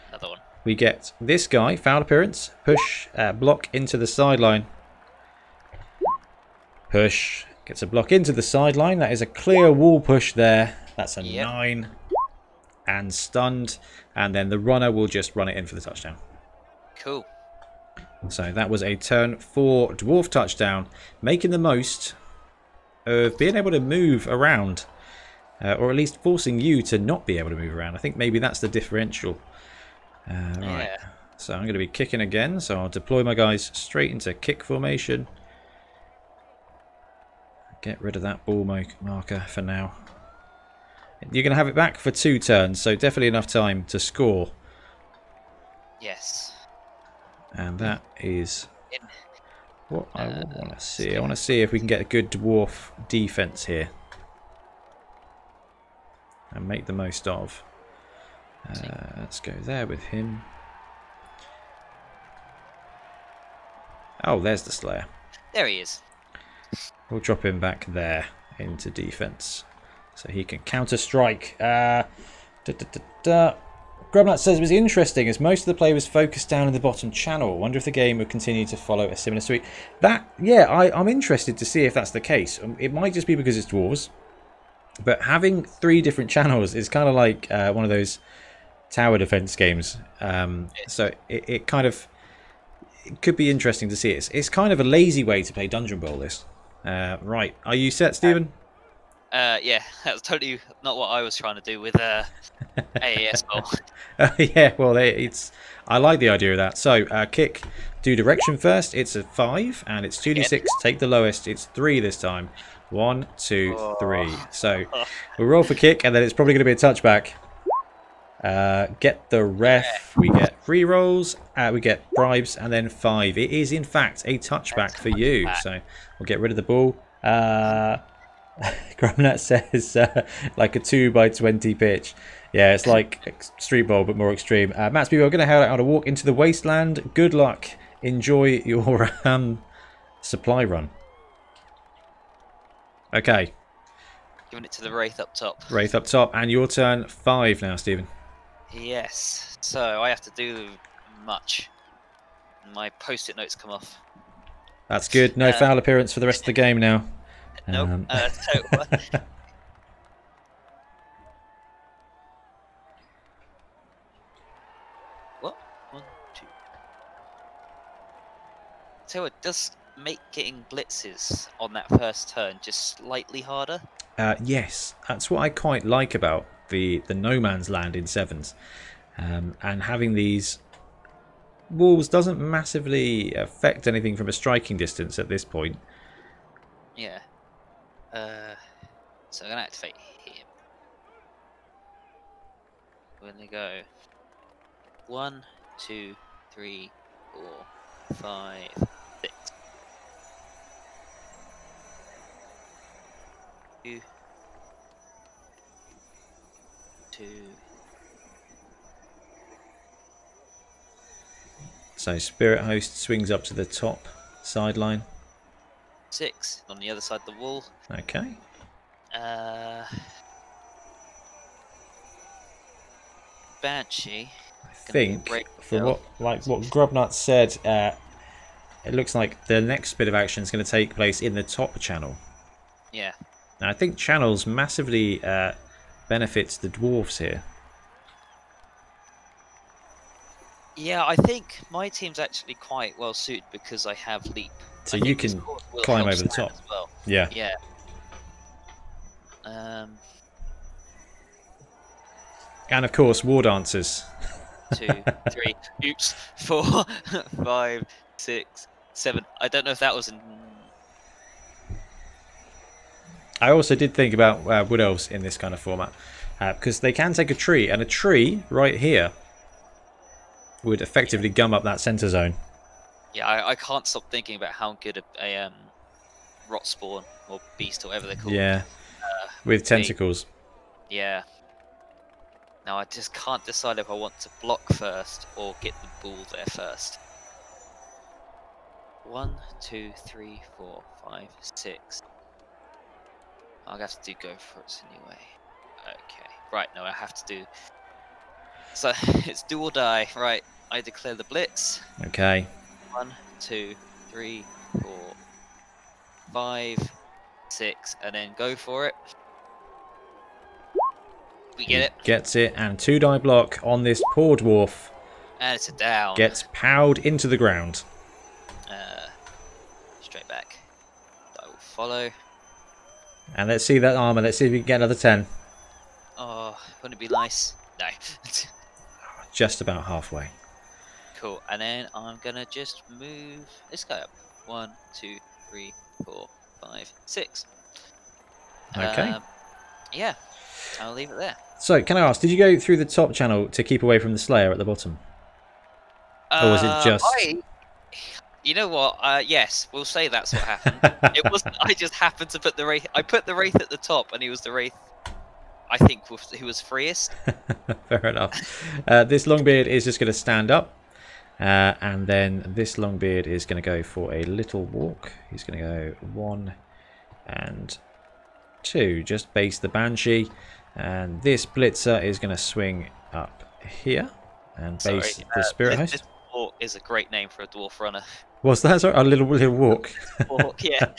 Another one. we get this guy, foul appearance, push, block into the sideline. Push, gets a block into the sideline. That is a clear wall push there. That's a 9. And stunned. And then the runner will just run it in for the touchdown. Cool. So that was a turn 4 dwarf touchdown, making the most of being able to move around. Or at least forcing you to not be able to move around. I think maybe that's the differential. Right. So I'm going to be kicking again. So I'll deploy my guys straight into kick formation. Get rid of that ball marker for now. You're going to have it back for 2 turns. So definitely enough time to score. Yes. And that is what I want to see. I want to see if we can get a good dwarf defense here. And make the most of. Let's go there with him. Oh, there's the Slayer. There he is. We'll drop him back there into defense. So he can counter-strike. Grubnut says it was interesting as most of the play was focused down in the bottom channel. I wonder if the game would continue to follow a similar suite. I'm interested to see if that's the case. It might just be because it's dwarves. But having 3 different channels is kind of like one of those tower defense games. So it kind of it could be interesting to see. It's kind of a lazy way to play Dungeon Bowl, this. Right. Are you set, Stephen? Yeah, that was totally not what I was trying to do with AES Bowl. Yeah, well, I like the idea of that. So, kick, do direction first. It's a 5, and it's 2d6. Take the lowest. It's 3 this time. 1, 2, 3. So we'll roll for kick, and then it's probably going to be a touchback. Get the ref. We get re-rolls. We get bribes, and then 5. It is in fact a touchback for you. So we'll get rid of the ball. Grumnut says like a 2x20 pitch. Yeah, it's like street bowl but more extreme. Matt's people are going to head out on a walk into the wasteland. Good luck. Enjoy your supply run. Okay. Giving it to the Wraith up top. Wraith up top, and your turn 5 now, Stephen. Yes. So I have to do much. My post-it notes come off. That's good. No foul appearance for the rest of the game now. Nope. What? 1, 2. So it does make getting blitzes on that first turn just slightly harder. Yes, that's what I quite like about the no man's land in sevens, and having these walls doesn't massively affect anything from a striking distance at this point. Yeah. So I'm gonna activate him. We're gonna go 1, 2, 3, 4, 5, 6. 2, 2. So Spirit Host swings up to the top sideline. 6 on the other side of the wall. Okay. Banshee. I think for what Grubnut said, it looks like the next bit of action is going to take place in the top channel. Yeah. Now, I think channels massively benefits the dwarves here. Yeah, I think my team's actually quite well suited because I have leap. So I you think can Discord will climb help over the Stan top. as well. Yeah. Yeah. And of course, war dancers. 2, 3, oops, 4, 5, 6, 7. I don't know if that was in. I also did think about wood elves in this kind of format because they can take a tree, and a tree right here would effectively gum up that center zone. Yeah, I can't stop thinking about how good a rot spawn or beast or whatever they're called. Yeah, with tentacles. Yeah. Now I just can't decide if I want to block first or get the ball there first. 1, 2, 3, 4, 5, 6. I'll have to go for it anyway. Okay. Right, no, I have to do. So it's do or die. Right, I declare the blitz. Okay. 1, 2, 3, 4, 5, 6, and then go for it. We get it. Gets it, and 2-die block on this poor dwarf. And it's a down. Gets powed into the ground. Straight back. I will follow. And let's see that armor. Let's see if we can get another 10. Oh, wouldn't it be nice? No. Just about halfway. Cool. And then I'm gonna just move this guy up. 1, 2, 3, 4, 5, 6. Okay. Yeah, I'll leave it there. So, can I ask, did you go through the top channel to keep away from the Slayer at the bottom? Or was it just... You know what? Yes, we'll say that's what happened. It wasn't. I just happened to put the wraith. I put the wraith at the top, and he was the wraith. I think who was freest. Fair enough. This Longbeard is just going to stand up, and then this Longbeard is going to go for a little walk. He's going to go 1 and 2, just base the Banshee, and this Blitzer is going to swing up here and base the Spirit Host. This walk is a great name for a dwarf runner. What's that? Sorry? A little walk. Walk, yeah.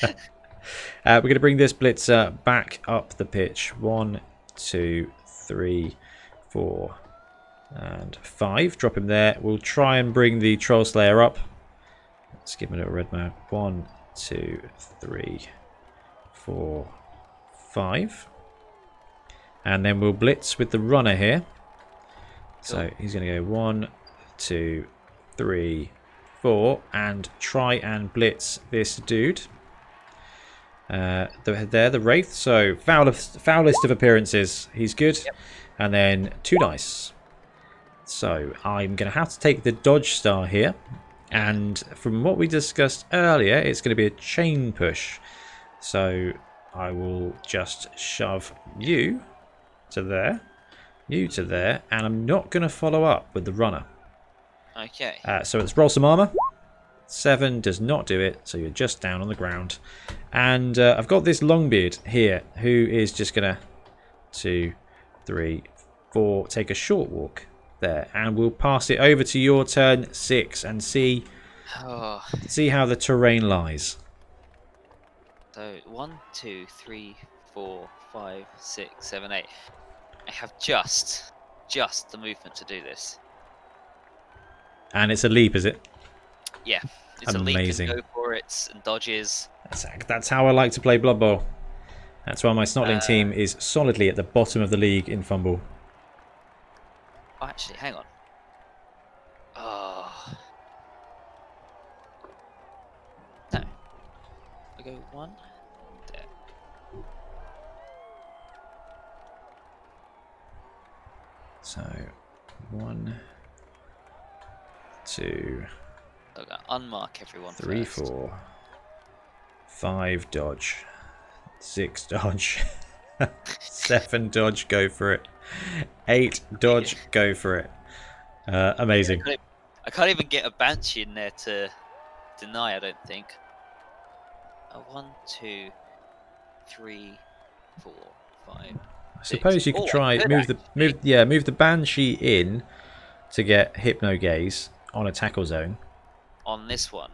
We're going to bring this Blitzer back up the pitch. 1, 2, 3, 4, and 5. Drop him there. We'll try and bring the Troll Slayer up. Let's give him a little red map. 1, 2, 3, 4, 5. And then we'll blitz with the runner here. So he's going to go 1, 2, 3, 4, and try and blitz this dude. The Wraith. So foulest of appearances. He's good. Yep. And then 2 dice. So I'm going to have to take the dodge star here. And from what we discussed earlier, it's going to be a chain push. So I will just shove you to there, you to there, and I'm not going to follow up with the runner. Okay. So let's roll some armor. 7 does not do it, so you're just down on the ground. And I've got this Longbeard here, who is just going to 2, 3, 4, take a short walk there, and we'll pass it over to your turn 6 and see how the terrain lies. So 1, 2, 3, 4, 5, 6, 7, 8. I have just the movement to do this. And it's a leap, is it? Yeah, it's amazing. A leap and go for it and dodges. That's how I like to play Blood Bowl. That's why my Snotling team is solidly at the bottom of the league in Fumble. Oh, actually, hang on. Oh. No. I go 1. There. So 1, 2, So I'm going to unmark everyone 3, first. 4, 5 dodge, 6 dodge, 7 dodge, go for it, 8 dodge, go for it. Amazing. I can't even get a Banshee in there to deny, I don't think. 1, 2, 3, 4, 5. I suppose you could try move actually. the Banshee in to get Hypno Gaze on a tackle zone. On this one.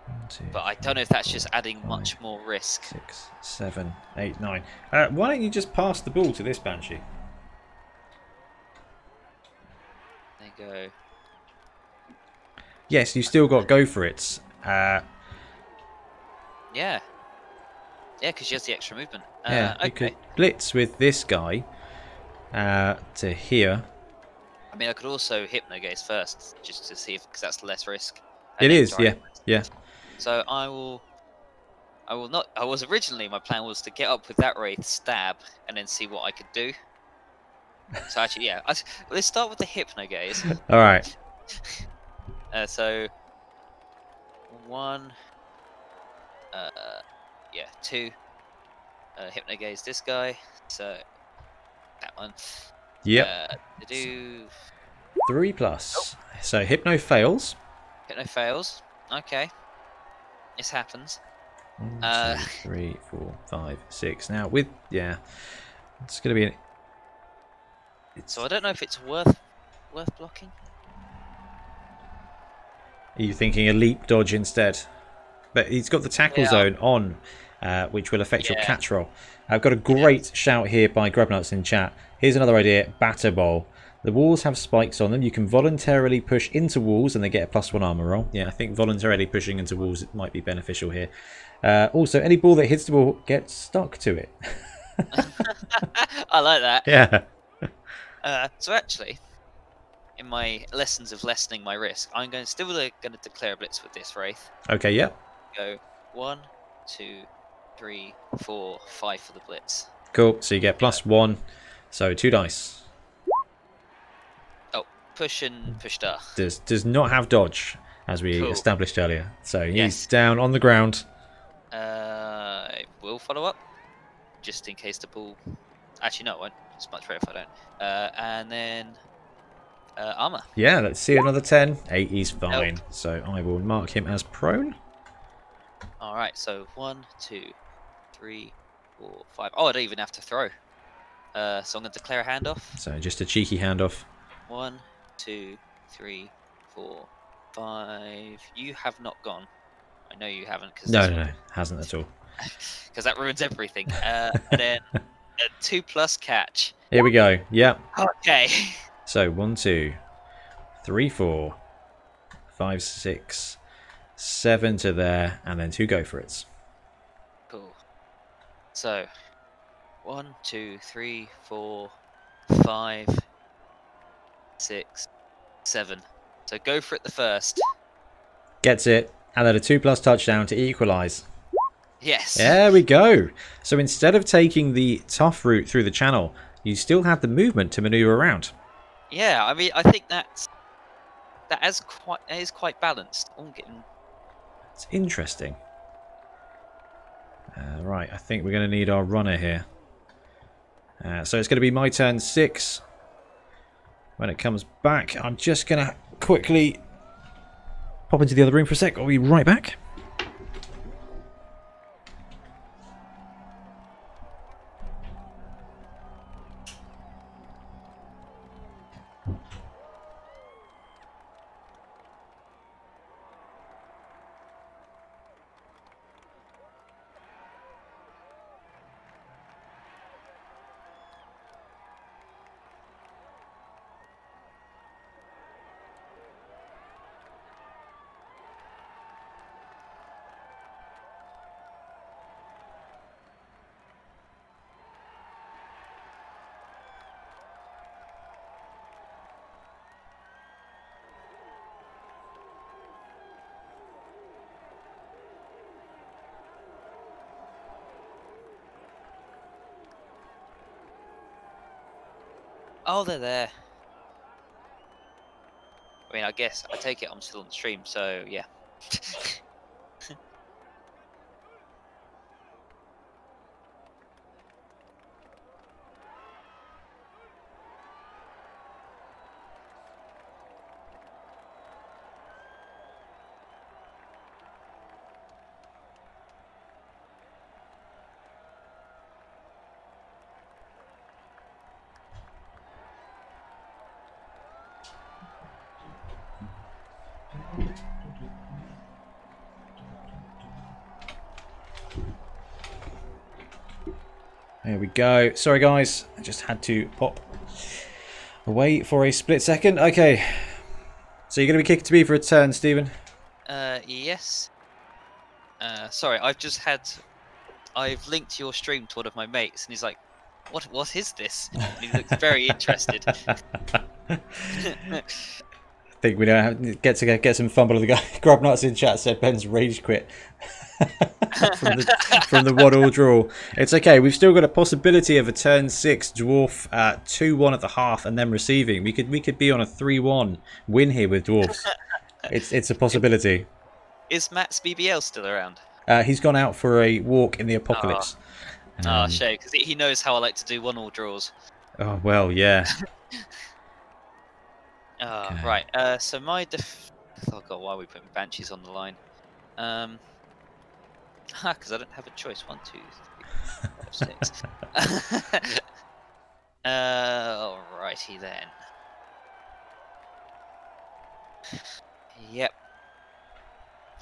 1, 2, But I 3, don't know if that's 4, just adding 5, much more risk. 6, 7, 8, 9. Why don't you just pass the ball to this Banshee? There you go. Yes, you still got go for it. Yeah. Yeah, because she has the extra movement. Yeah, you okay. could blitz with this guy to here. I mean, I could also Hypnogaze first, just to see if, because that's less risk. It is, yeah, yeah. So I will not. I was originally, my plan was to get up with that Wraith, stab, and then see what I could do. So actually, yeah. Let's start with the Hypnogaze. All right. So 1, yeah, 2. Hypnogaze this guy. So that one. Yep. Do 3 plus. Oh. So Hypno fails. Hypno fails. Okay. This happens. 1, 2, 3, 4, 5, 6. Now with it's going to be. So I don't know if it's worth blocking. Are you thinking a leap dodge instead? But he's got the tackle zone on, which will affect your catch roll. I've got a great shout here by Grubnuts in chat. Here's another idea: Batter Bowl. The walls have spikes on them. You can voluntarily push into walls and they get a +1 armor roll. Yeah, I think voluntarily pushing into walls might be beneficial here. Also, any ball that hits the wall gets stuck to it. I like that. Yeah. So actually, in my lessons of lessening my risk, I'm still going to declare a blitz with this Wraith. Okay, yeah. Go 1, 2, 3, 4, 5 for the blitz. Cool. So you get +1. So 2 dice. Oh, push and push star. Does not have dodge, as we established earlier. So he's down on the ground. I will follow up, just in case the ball. Actually, no, it won't. It's much better if I don't. And then armor. Yeah, let's see another 10. 8 is fine. Nope. So I will mark him as prone. All right. So 1, 2, 3, 4, 5. Oh, I don't even have to throw. So I'm going to declare a handoff. So just a cheeky handoff. 1, 2, 3, 4, 5. You have not gone. I know you haven't. Cause no, hasn't at all. Because that ruins everything. And then a 2+ catch. Here we go. Yep. Okay. So 1, 2, 3, 4, 5, 6, 7 to there, and then 2 go for it. Cool. So 1, 2, 3, 4, 5, 6, 7. So go for it the first. Gets it, and then a 2+ touchdown to equalise. Yes. There we go. So instead of taking the tough route through the channel, you still have the movement to manoeuvre around. Yeah, I mean, I think that is quite balanced. It's interesting. Right, I think we're going to need our runner here. So it's going to be my turn 6. When it comes back, I'm just going to quickly pop into the other room for a sec. I'll be right back. Oh, they're there. I mean, I guess I take it I'm still on the stream, so yeah. There we go. Sorry, guys. I just had to pop away for a split second. Okay. So you're going to be kicking to me for a turn, Stephen? Yes. Sorry, I've linked your stream to one of my mates, and he's like, "What is this?" And he looks very interested. I think we now have to get some fumble of the guy. Grubnuts in chat said Ben's rage quit from the 1-1 draw. It's okay. We've still got a possibility of a turn 6 dwarf 2-1 at the half and then receiving. We could be on a 3-1 win here with dwarfs. It's a possibility. Is Matt's BBL still around? He's gone out for a walk in the apocalypse. Shame, because he knows how I like to do 1-1 draws. Oh well, yeah. Okay. Right. So my oh god, why are we putting Banshees on the line? Because I don't have a choice. 1, 2, 3, 4, 6. Alrighty then. Yep.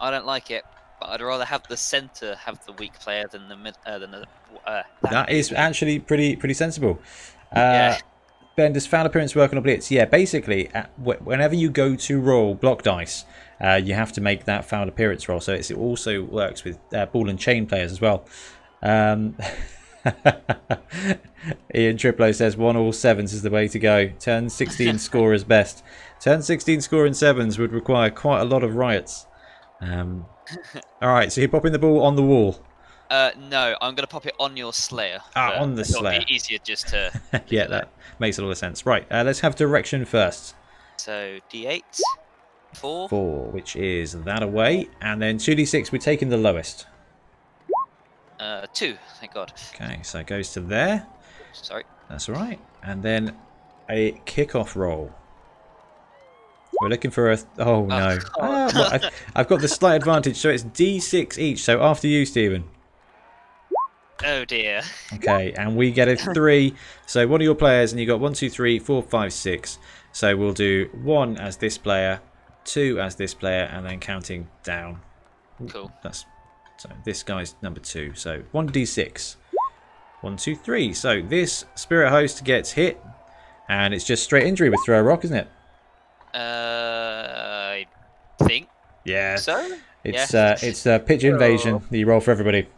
I don't like it, but I'd rather have the centre have the weak player than the mid. That is actually pretty sensible. Yeah. Ben, does foul appearance work on a blitz? Yeah, basically, whenever you go to roll block dice, you have to make that foul appearance roll. So it also works with ball and chain players as well. Ian Triplo says 1-all 7s is the way to go. Turn 16 score is best. Turn 16 score in 7s would require quite a lot of riots. Alright, so you're popping the ball on the wall. No, I'm going to pop it on your Slayer. On the Slayer. It'll be easier just to... Yeah, that makes a lot of sense. Right, let's have direction first. So, D8, 4. 4, which is that away. And then 2d6, we're taking the lowest. 2, thank God. Okay, so it goes to there. Sorry. That's all right. And then a kickoff roll. We're looking for a... Oh, no. Well, I've got the slight advantage, so it's d6 each. So after you, Stephen. Oh dear. Okay, and we get a 3. So one of your players, and you got 1, 2, 3, 4, 5, 6. So we'll do 1 as this player, 2 as this player, and then counting down. Cool. So this guy's number 2. So 1d6. 1, 2, 3. So this spirit host gets hit, and it's just straight injury with throw a rock, isn't it? I think. Yeah. So. It's pitch invasion. That you roll for everybody.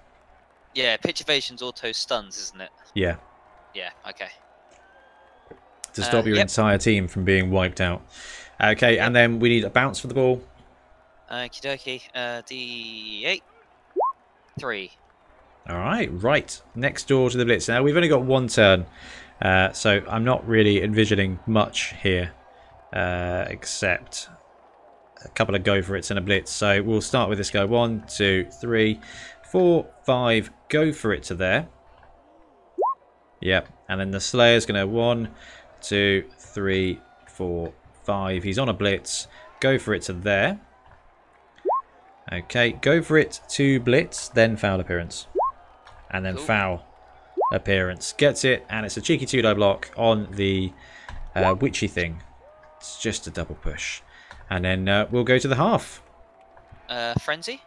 Yeah, pitch evasion's auto stuns, isn't it? Yeah. Yeah, okay. To stop your entire team from being wiped out. Okay, and then we need a bounce for the ball. Okie dokie. D8. 3. Alright, right. Next door to the blitz. Now, we've only got 1 turn, so I'm not really envisioning much here, except a couple of go for it's and a blitz. So we'll start with this guy. 1, 2, 3, 4, 5. Go for it to there. Yep. And then the Slayer's going to 1, 2, 3, 4, 5. He's on a blitz. Go for it to there. Okay. Go for it to blitz. Then foul appearance. And then foul appearance. Gets it. And it's a cheeky 2-die block on the witchy thing. It's just a double push. And then we'll go to the half. Frenzy?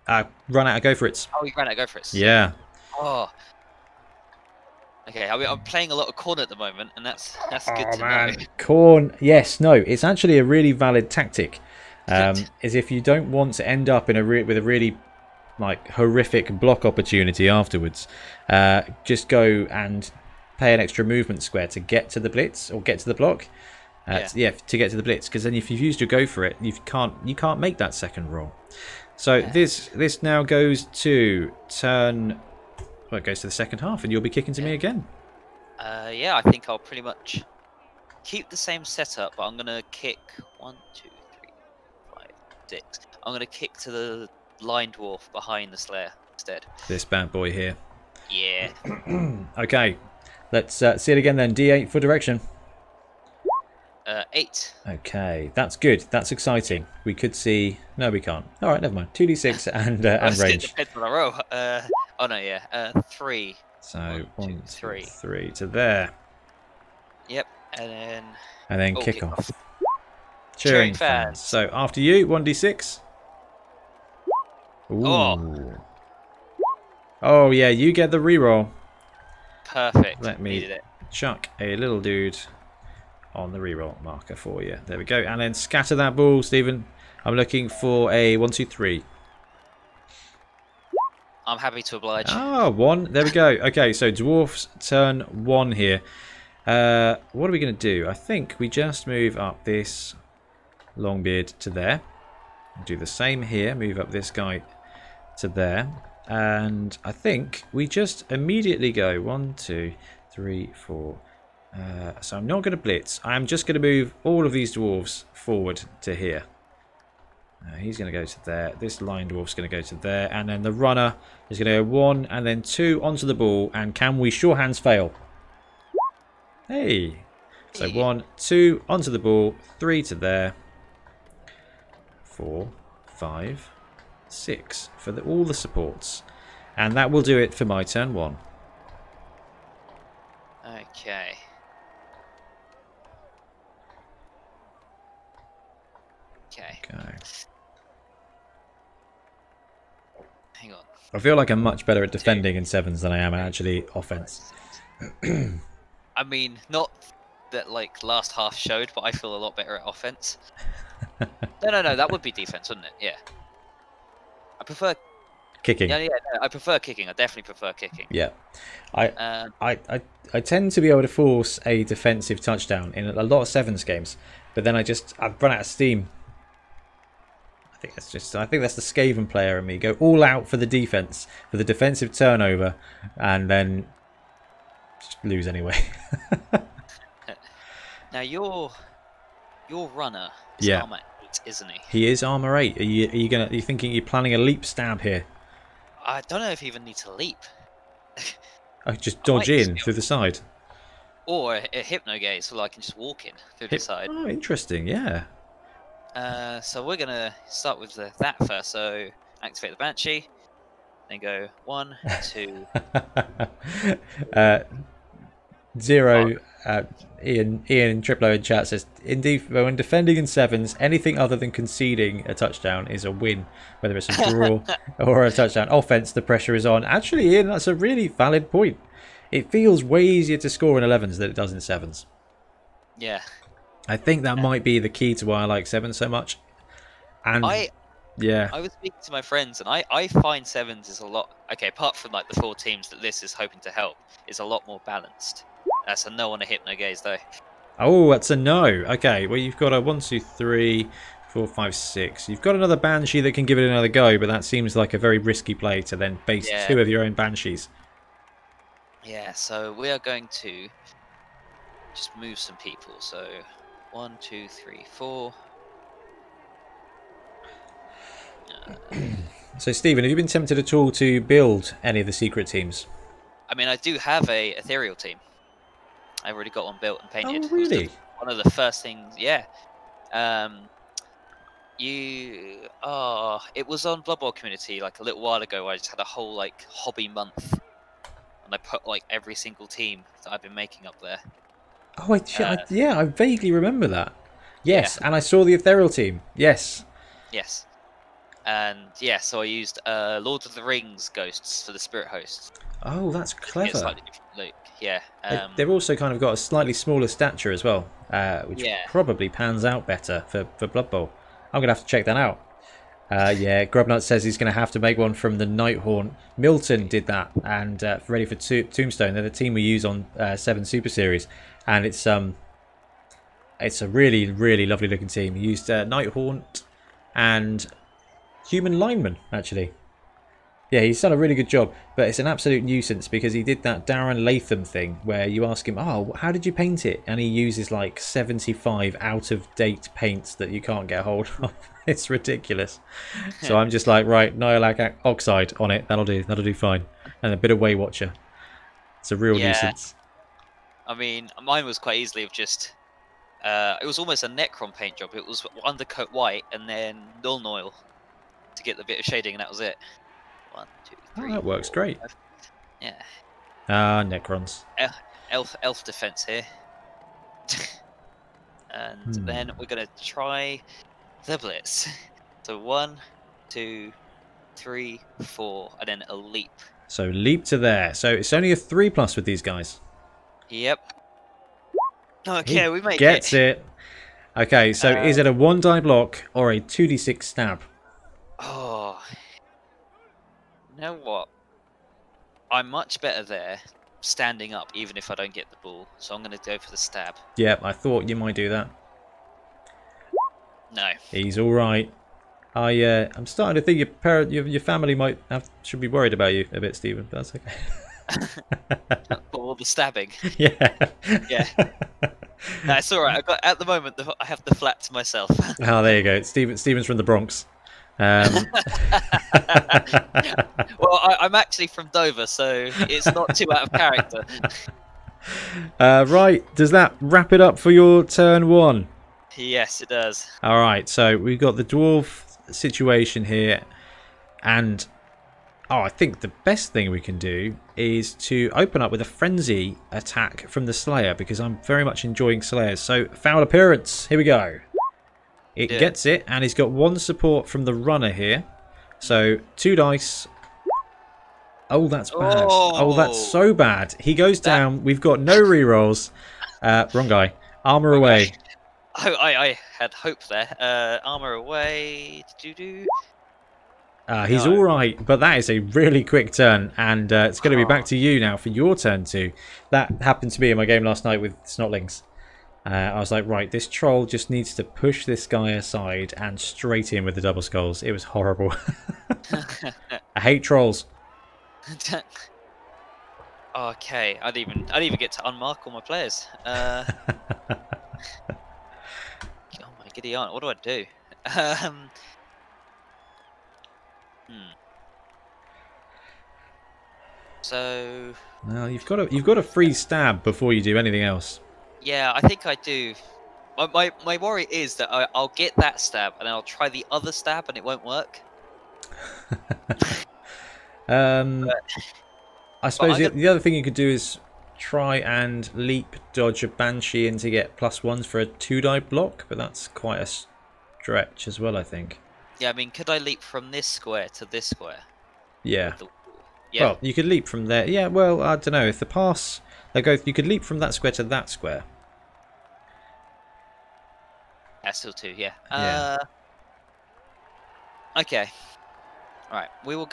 Run out of go for it. Oh, you ran out of go for it. Yeah. Oh. Okay, I mean, I'm playing a lot of corn at the moment, and that's good to know. Corn, yes, no, it's actually a really valid tactic. Is if you don't want to end up in with a really like horrific block opportunity afterwards, just go and pay an extra movement square to get to the blitz or get to the block. To get to the blitz, because then if you've used your go for it, you can't make that second roll. So this now goes to turn. Well, it goes to the second half, and you'll be kicking to me again. Yeah, I think I'll pretty much keep the same setup, but I'm gonna kick 1, 2, 3, 5, 6. I'm gonna kick to the line dwarf behind the Slayer instead. This bad boy here. Yeah. Okay, let's see it again then. D8 for direction. 8. Okay, that's good. That's exciting. We could see. No, we can't. All right, never mind. 2d6 and range. Depends on the roll. Oh no, yeah. 3. So 1, 2, 3. 3 to there. Yep, and then oh, kick off. Cheering fans. fans. So after you, 1d6. Ooh. Oh. Oh yeah, you get the reroll. Perfect. Let me Needed it. chuck a little dude on the reroll marker for you. There we go. And then scatter that ball, Stephen. I'm looking for a 1, 2, 3. I'm happy to oblige. Ah, 1. There we go. Okay, so dwarfs turn 1 here. What are we going to do? I think we just move up this Longbeard to there. Do the same here. Move up this guy to there. And I think we just immediately go 1, 2, 3, 4. So I'm not going to blitz. I'm just going to move all of these dwarves forward to here. He's going to go to there. This line dwarf's going to go to there. And then the runner is going to go 1 and then 2 onto the ball. And can we sure hands fail? Hey. So 1, 2 onto the ball. 3 to there. 4, 5, 6 for all the supports. And that will do it for my turn 1. Okay. Okay. Hang on. I feel like I'm much better at defending in 7s than I am at actually offense. I mean, not that like last half showed, but I feel a lot better at offense. No, that would be defense, wouldn't it? Yeah. I prefer kicking. Yeah, no, I prefer kicking. I definitely prefer kicking. Yeah. I tend to be able to force a defensive touchdown in a lot of 7s games, but then I've run out of steam. I think that's the Skaven player in me. Go all out for the defense, for the defensive turnover, and then just lose anyway. Now your runner is armor 8, isn't he? He is armor 8. Are you thinking you're planning a leap stab here? I don't know if you even need to leap. Just dodge in through the side. Or a hypno gaze, so I can just walk in through the side. Oh, interesting. Yeah. So we're gonna start with that first. So activate the Banshee, then go 1, 2. 0. Ian Triplo in chat says, indeed, when defending in 7s, anything other than conceding a touchdown is a win, whether it's a draw or a touchdown. Offense, the pressure is on. Actually, Ian, that's a really valid point. It feels way easier to score in 11s than it does in 7s. Yeah. I think that might be the key to why I like 7 so much. And I was speaking to my friends, and I find 7s is a lot, okay, apart from like the 4 teams that this is hoping to help, is a lot more balanced. That's a no on a hypno gaze though. Oh, that's a no. Okay, well you've got a 1, 2, 3, 4, 5, 6. You've got another Banshee that can give it another go, but that seems like a very risky play to then base 2 of your own Banshees. Yeah, so we are going to just move some people. So 1, 2, 3, 4. So Stephen, have you been tempted at all to build any of the secret teams? I mean, I do have a ethereal team. I've already got one built and painted. Oh, really? One of the first things, yeah. It was on Blood Bowl Community like a little while ago where I just had a whole like hobby month. And I put like every single team that I've been making up there. Oh, I vaguely remember that. Yes, and I saw the ethereal team. Yes. Yes. And yeah, so I used Lord of the Rings ghosts for the spirit hosts. Oh, that's clever. It's slightly different look. Yeah. They've also kind of got a slightly smaller stature as well, which probably pans out better for Blood Bowl. I'm going to have to check that out. Grubnut says he's going to have to make one from the Nighthaunt. Milton did that, and ready for Tombstone. They're the team we use on 7 Super Series, and it's a really, really lovely looking team. He used Nighthaunt and Human Lineman, actually. Yeah, he's done a really good job, but it's an absolute nuisance because he did that Darren Latham thing where you ask him, oh, how did you paint it? And he uses like 75 out-of-date paints that you can't get hold of. It's ridiculous. So I'm just like, right, Nihilak Oxide on it. That'll do fine. And a bit of Waywatcher. It's a real nuisance. I mean, mine was quite easily of just... it was almost a Necron paint job. It was undercoat white and then Nuln Oil to get the bit of shading, and that was it. 1, 2, 3. Oh, that works great. 5. Yeah. Ah, Necrons. Elf defense here. And then we're going to try the Blitz. So 1, 2, 3, 4, and then a leap. So leap to there. So it's only a 3+ with these guys. Yep. Okay, we make it. Gets it. Okay, so is it a 1-die block or a 2d6 stab? Oh. You know what? I'm much better there, standing up, even if I don't get the ball. So I'm going to go for the stab. Yeah, I thought you might do that. No. He's all right. I'm starting to think your family should be worried about you a bit, Stephen. But that's okay. All the stabbing. Yeah. Yeah. No, it's all right. At the moment, I have the flat to myself. Oh, there you go. Stephen's from the Bronx. Well, I'm actually from Dover, so it's not too out of character. Right, does that wrap it up for your turn 1? Yes, it does. All right, so we've got the dwarf situation here, and I think the best thing we can do is to open up with a frenzy attack from the Slayer, because I'm very much enjoying Slayers. So foul appearance, here we go. It gets it, and he's got 1 support from the runner here. So 2 dice. Oh, that's bad. Oh, that's so bad. He goes down. We've got no rerolls. Wrong guy. Armor away. I had hope there. Armor away. He's all right, but that is a really quick turn, and it's going to be back to you now for your turn 2. That happened to me in my game last night with Snotlings. I was like, right, this troll just needs to push this guy aside and straight in with the double skulls. It was horrible. I hate trolls. Okay, I'd even get to unmark all my players. Oh my giddy aunt, what do I do? So. Well, you've got a free stab before you do anything else. Yeah, I think I do. My worry is that I'll get that stab and I'll try the other stab and it won't work. I suppose the other thing you could do is try and leap dodge a Banshee in to get +1s for a 2-die block, but that's quite a stretch as well, I think. Yeah, I mean, could I leap from this square to this square? Yeah. Yeah. Well, you could leap from there. Yeah, well, I don't know. If the pass... you could leap from that square to that square. That's still 2, yeah. Yeah. Okay. Alright, we will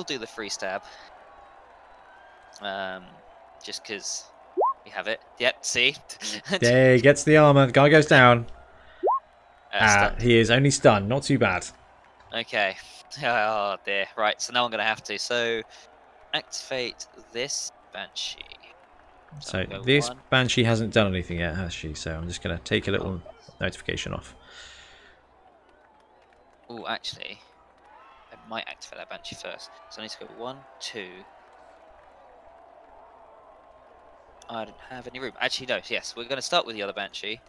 do the free stab. Just because we have it. Yep, see? There, he gets the armor. The guy goes down. He is only stunned. Not too bad. Okay. Oh dear. Right, so now I'm going to have to. So, activate this Banshee. So this Banshee hasn't done anything yet, has she? So I'm just going to take a little notification off. Oh, actually, I might activate that Banshee first. So I need to go 1, 2. I don't have any room. Actually, no. Yes, we're going to start with the other Banshee,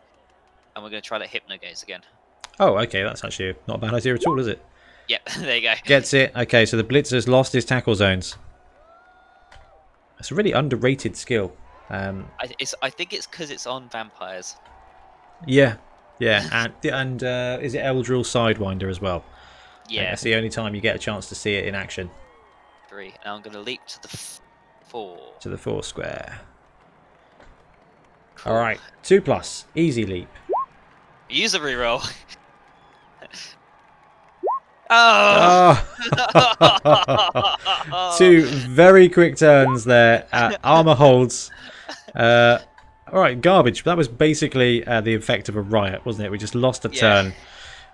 and we're going to try that Hypno Gaze again. Oh, okay. That's actually not a bad idea at all, is it? Yep. There you go. Gets it. Okay, so the Blitzer's lost his tackle zones. It's a really underrated skill. I think it's because it's on vampires. Yeah, and is it Eldril Sidewinder as well? Yeah, that's the only time you get a chance to see it in action. 3. Now I'm going to leap to the 4. To the 4 square. Cool. All right, 2+, easy leap. Use a reroll. Oh! 2 very quick turns there. Armor holds. All right, garbage. That was basically the effect of a riot, wasn't it? We just lost a turn.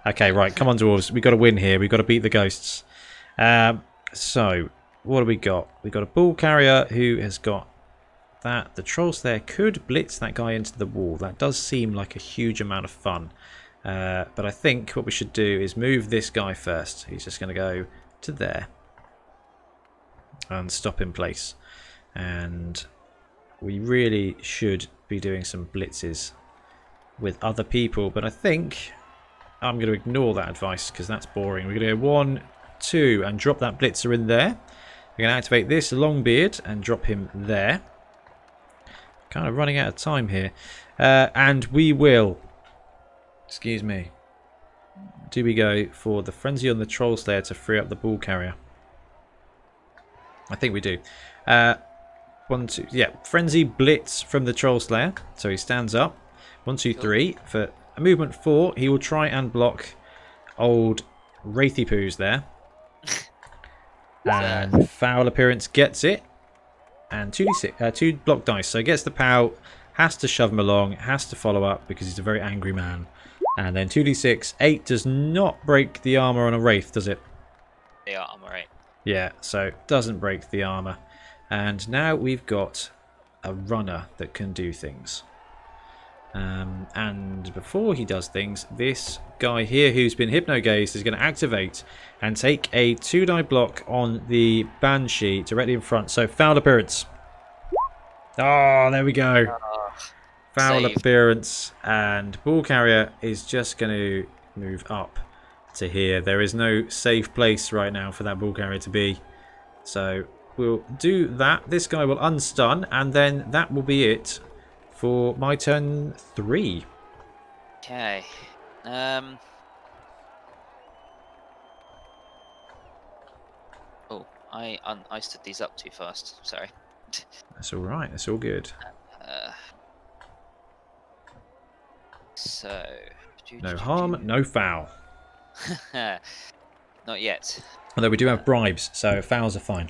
Okay, right. Come on, dwarves. We've got to win here. We've got to beat the ghosts. So, what do we got? We've got a ball carrier who has got that. The trolls there could blitz that guy into the wall. That does seem like a huge amount of fun. But I think what we should do is move this guy first. He's just going to go to there and stop in place. And we really should be doing some blitzes with other people. But I think I'm going to ignore that advice because that's boring. We're going to go 1, 2 and drop that blitzer in there. We're going to activate this Longbeard and drop him there. Kind of running out of time here. And we will... Excuse me. Do we go for the Frenzy on the Troll Slayer to free up the ball carrier? I think we do. 1, 2... Yeah, Frenzy Blitz from the Troll Slayer. So he stands up. 1, 2, 3. For a movement 4, he will try and block old Wraithy Poos there. And foul appearance gets it. And 2d6, 2 block dice. So gets the POW, has to shove him along, has to follow up because he's a very angry man. And then 2d6, 8 does not break the armor on a Wraith, does it? They are armor 8. Yeah, so doesn't break the armor. And now we've got a runner that can do things. And before he does things, this guy here who's been hypnogazed is going to activate and take a 2-die block on the Banshee directly in front. So foul appearance. Oh, there we go. Foul appearance, and ball carrier is just going to move up to here. There is no safe place right now for that ball carrier to be. So we'll do that. This guy will unstun, and then that will be it for my turn 3. Okay. Oh, I stood these up too fast. Sorry. That's all right. That's all good. So... No harm, no foul. Not yet. Although we do have bribes, so fouls are fine.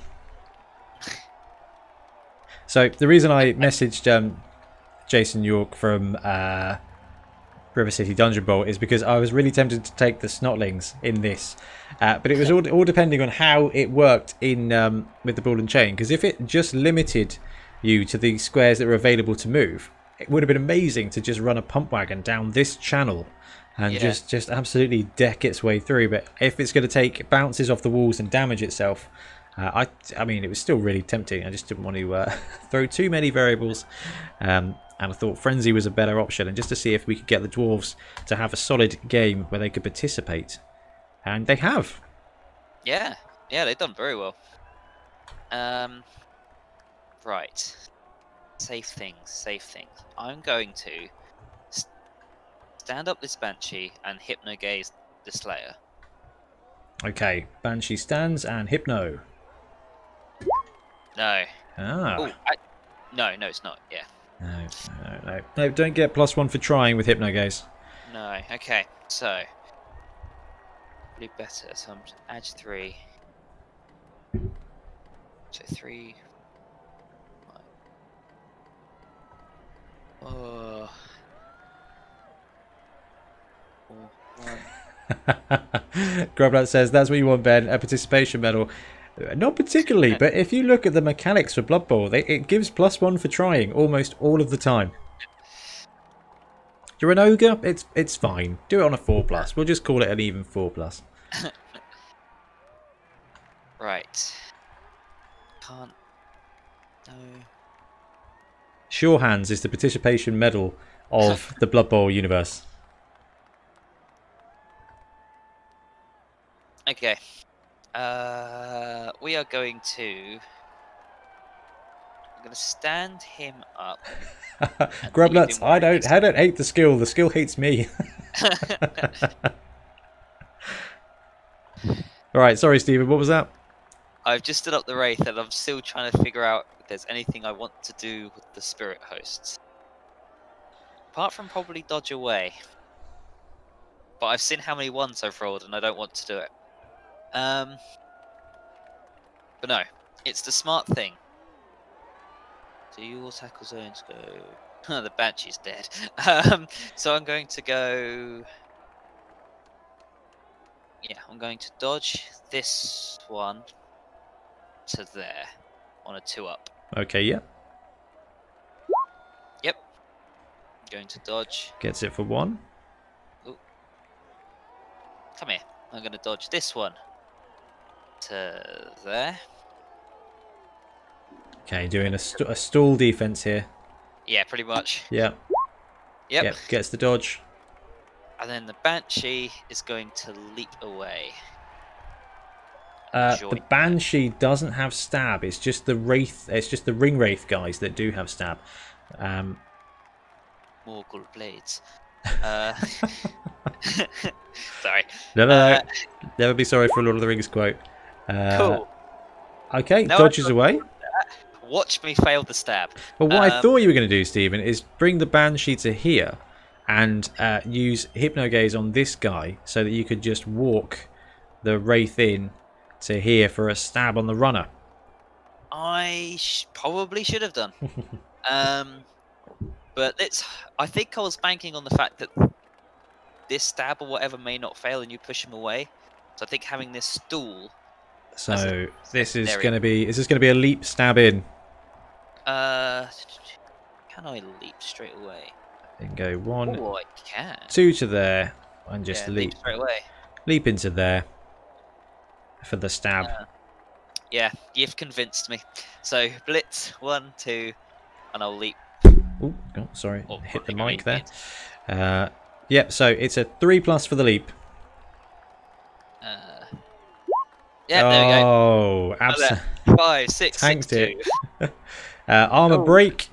So the reason I messaged Jason York from River City Dungeon Bowl is because I was really tempted to take the Snotlings in this. But it was all depending on how it worked in with the ball and chain. Because if it just limited you to the squares that were available to move, it would have been amazing to just run a pump wagon down this channel and just absolutely deck its way through. But if it's going to take bounces off the walls and damage itself, I mean, it was still really tempting. I just didn't want to throw too many variables. And I thought Frenzy was a better option. And just to see if we could get the Dwarves to have a solid game where they could participate. And they have. Yeah, they've done very well. Right. Safe things. I'm going to stand up this Banshee and hypnogaze the Slayer. Okay, Banshee stands and hypno. No. Ah. Ooh, no, it's not. Yeah. No, don't get +1 for trying with hypnogaze. No. Okay. So, probably better. So I'm just add 3. So 3. Oh. 4, 1. Grublat says, that's what you want, Ben, a participation medal. Not particularly, but if you look at the mechanics for Blood Bowl, it gives +1 for trying almost all of the time. You're an ogre, it's fine. Do it on a 4+. We'll just call it an even 4+. Right. Can't. No. Sure Hands is the participation medal of the Blood Bowl universe. Okay. We are going to... I'm going to stand him up. Grubnuts, I don't hate the skill hates me. Alright, sorry Stephen, what was that? I've just stood up the Wraith and I'm still trying to figure out if there's anything I want to do with the Spirit Hosts. Apart from probably dodge away. But I've seen how many ones I've rolled and I don't want to do it. But no, it's the smart thing. Do your tackle zones go... the Banshee's dead. So I'm going to go... Yeah, I'm going to dodge this one. to there on a 2-up. Okay, yeah. Yep. Going to dodge. Gets it for 1. Ooh. Come here. I'm going to dodge this one to there. Okay, doing a stall defense here. Yeah, pretty much. Yep. Yep. Gets the dodge. And then the Banshee is going to leap away. The Banshee doesn't have stab. It's just the Wraith. It's just the Ring Wraith guys that do have stab. Morgul blades. Sorry. No. Never be sorry for a Lord of the Rings quote. Cool. Okay, No, dodges away. Watch me fail the stab. But what I thought you were going to do, Stephen, is bring the Banshee to here and use Hypnogaze on this guy so that you could just walk the Wraith in to here for a stab on the runner. I probably should have done. But I think I was banking on the fact that this stab or whatever may not fail and you push him away. So I think having this stool. So this is going to be. Is this going to be a leap stab in? Can I leap straight away? And go 1. Oh, I can. 2 to there, and just leap straight away. Leap into there for the stab. Yeah, you've convinced me. So blitz 1, 2, and I'll leap. Oh, sorry, hit the mic there. Yep. So it's a 3+ for the leap. Yeah, there we go. Oh, absolutely. 5, 6, Tanked 6, 2. it. Armor break,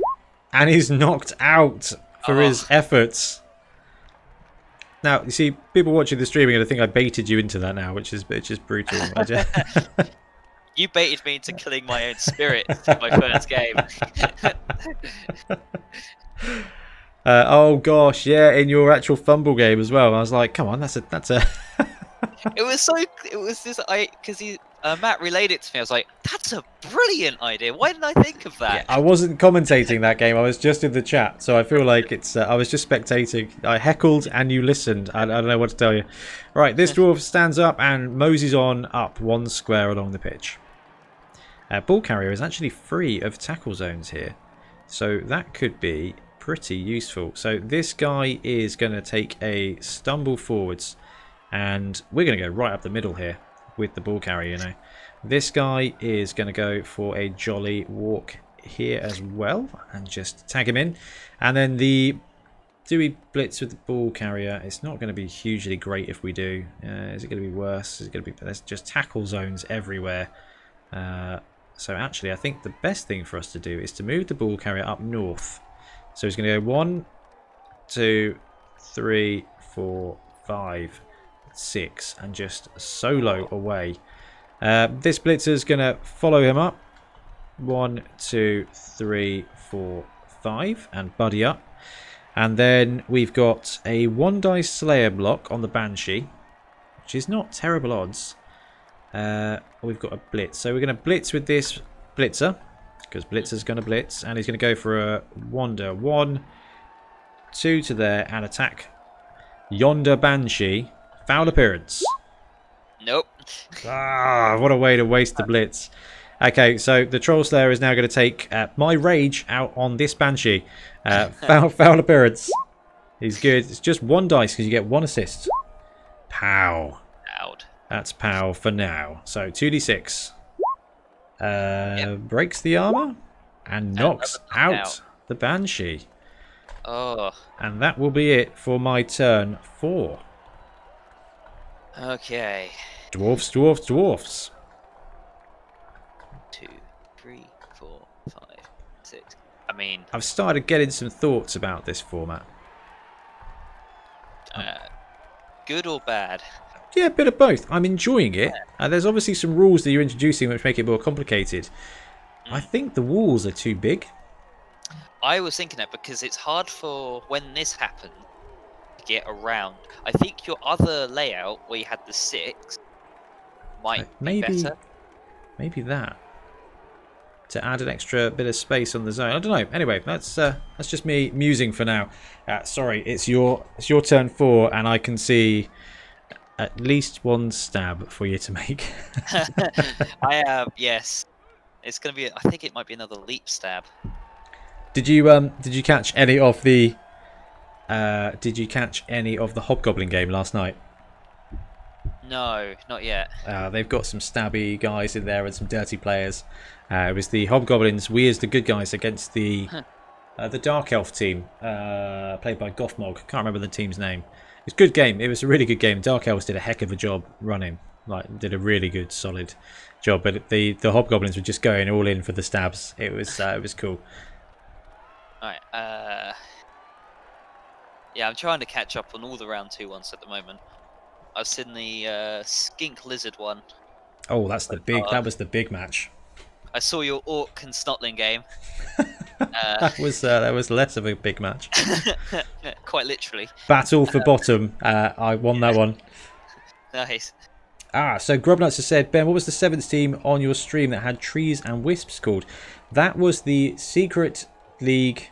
and he's knocked out for his efforts. Now, you see, people watching the streaming, and I think I baited you into that now, which is brutal. You baited me into killing my own spirit in my first game. Oh gosh, yeah, in your actual fumble game as well. I was like, come on, that's a. It was this because Matt relayed it to me. I was like, that's a brilliant idea. Why didn't I think of that? Yeah, I wasn't commentating that game. I was just in the chat, so I feel like it's. I was just spectating. I heckled and you listened. I don't know what to tell you. Right, this dwarf stands up and moseys on up 1 square along the pitch. Ball carrier is actually free of tackle zones here, so that could be pretty useful. So this guy is going to take a stumble forwards, and we're going to go right up the middle here with the ball carrier. You know, this guy is going to go for a jolly walk here as well, and just tag him in. And then do we blitz with the ball carrier? It's not going to be hugely great if we do. Is it going to be worse? Is it going to be? There's just tackle zones everywhere. So actually, I think the best thing for us to do is to move the ball carrier up north. So he's going to go 1, 2, 3, 4, 5, 6, and just solo away. This blitzer is going to follow him up. 1, 2, 3, 4, 5, and buddy up. And then we've got a 1-dice Slayer block on the Banshee, which is not terrible odds. We've got a blitz, so we're going to blitz with this blitzer because blitzer's going to blitz, and he's going to go for a wander. 1, 2 to there and attack yonder Banshee. Foul appearance. Nope. Ah, what a way to waste the blitz. Okay, so the Troll Slayer is now going to take my rage out on this Banshee. Foul appearance. He's good. It's just 1 dice because you get 1 assist. Pow. Out. That's pow for now. So 2d6. Breaks the armor and knocks out the Banshee. Oh. And that will be it for my turn 4. Okay. Dwarfs, dwarfs, dwarfs. 2, 3, 4, 5, 6. I mean, I've started getting some thoughts about this format. good or bad? Yeah, a bit of both. I'm enjoying it. There's obviously some rules that you're introducing which make it more complicated. I think the walls are too big. I was thinking that because it's hard for when this happened to get around. I think your other layout where you had the 6 might be better. Maybe that. To add an extra bit of space on the zone. I don't know. Anyway, that's just me musing for now. Sorry, it's your turn 4, and I can see at least 1 stab for you to make. I have, yes. It's gonna be. I think it might be another leap stab. Did you catch any of the Hobgoblin game last night? No, not yet. They've got some stabby guys in there and some dirty players. It was the Hobgoblins, we as the good guys, against the Dark Elf team, played by Gothmog. Can't remember the team's name. It's a good game. It was a really good game. Dark Elves did a heck of a job running. Like, did a really good, solid job. But the Hobgoblins were just going all in for the stabs. It was cool. Alright, yeah, I'm trying to catch up on all the round 2 ones at the moment. I've seen the Skink Lizard one. Oh, that's the big. That was the big match. I saw your Orc and Snotling game. That was less of a big match. Quite literally. Battle for bottom. I won that one. Nice. So Grubnuts has said, Ben, what was the 7th team on your stream that had trees and wisps called? That was the Secret League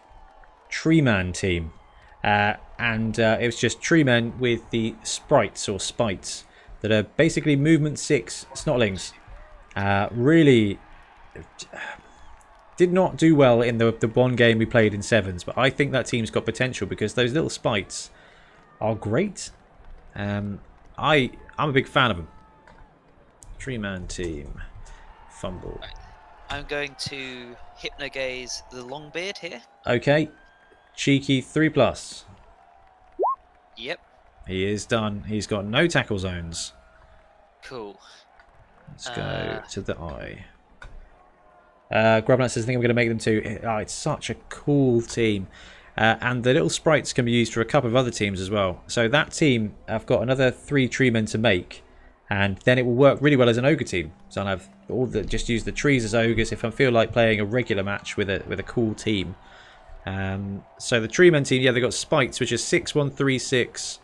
Tree Man team. And it was just tree men with the sprites or spites that are basically movement 6 snotlings. Really did not do well in the one game we played in 7s, but I think that team's got potential because those little spites are great. I'm a big fan of them. Tree man team. Fumble. I'm going to Hypnogaze the Longbeard here. Okay. Cheeky 3+. Yep. He is done. He's got no tackle zones. Cool. Let's go to the eye. Grubnut says, I think I'm going to make them too. Oh, it's such a cool team. And the little sprites can be used for a couple of other teams as well. So that team, I've got another 3 tree men to make. And then it will work really well as an ogre team. So I'll have just use the trees as ogres if I feel like playing a regular match with a cool team. So the tree men team, yeah, they've got spites, which is 6-1-3-6.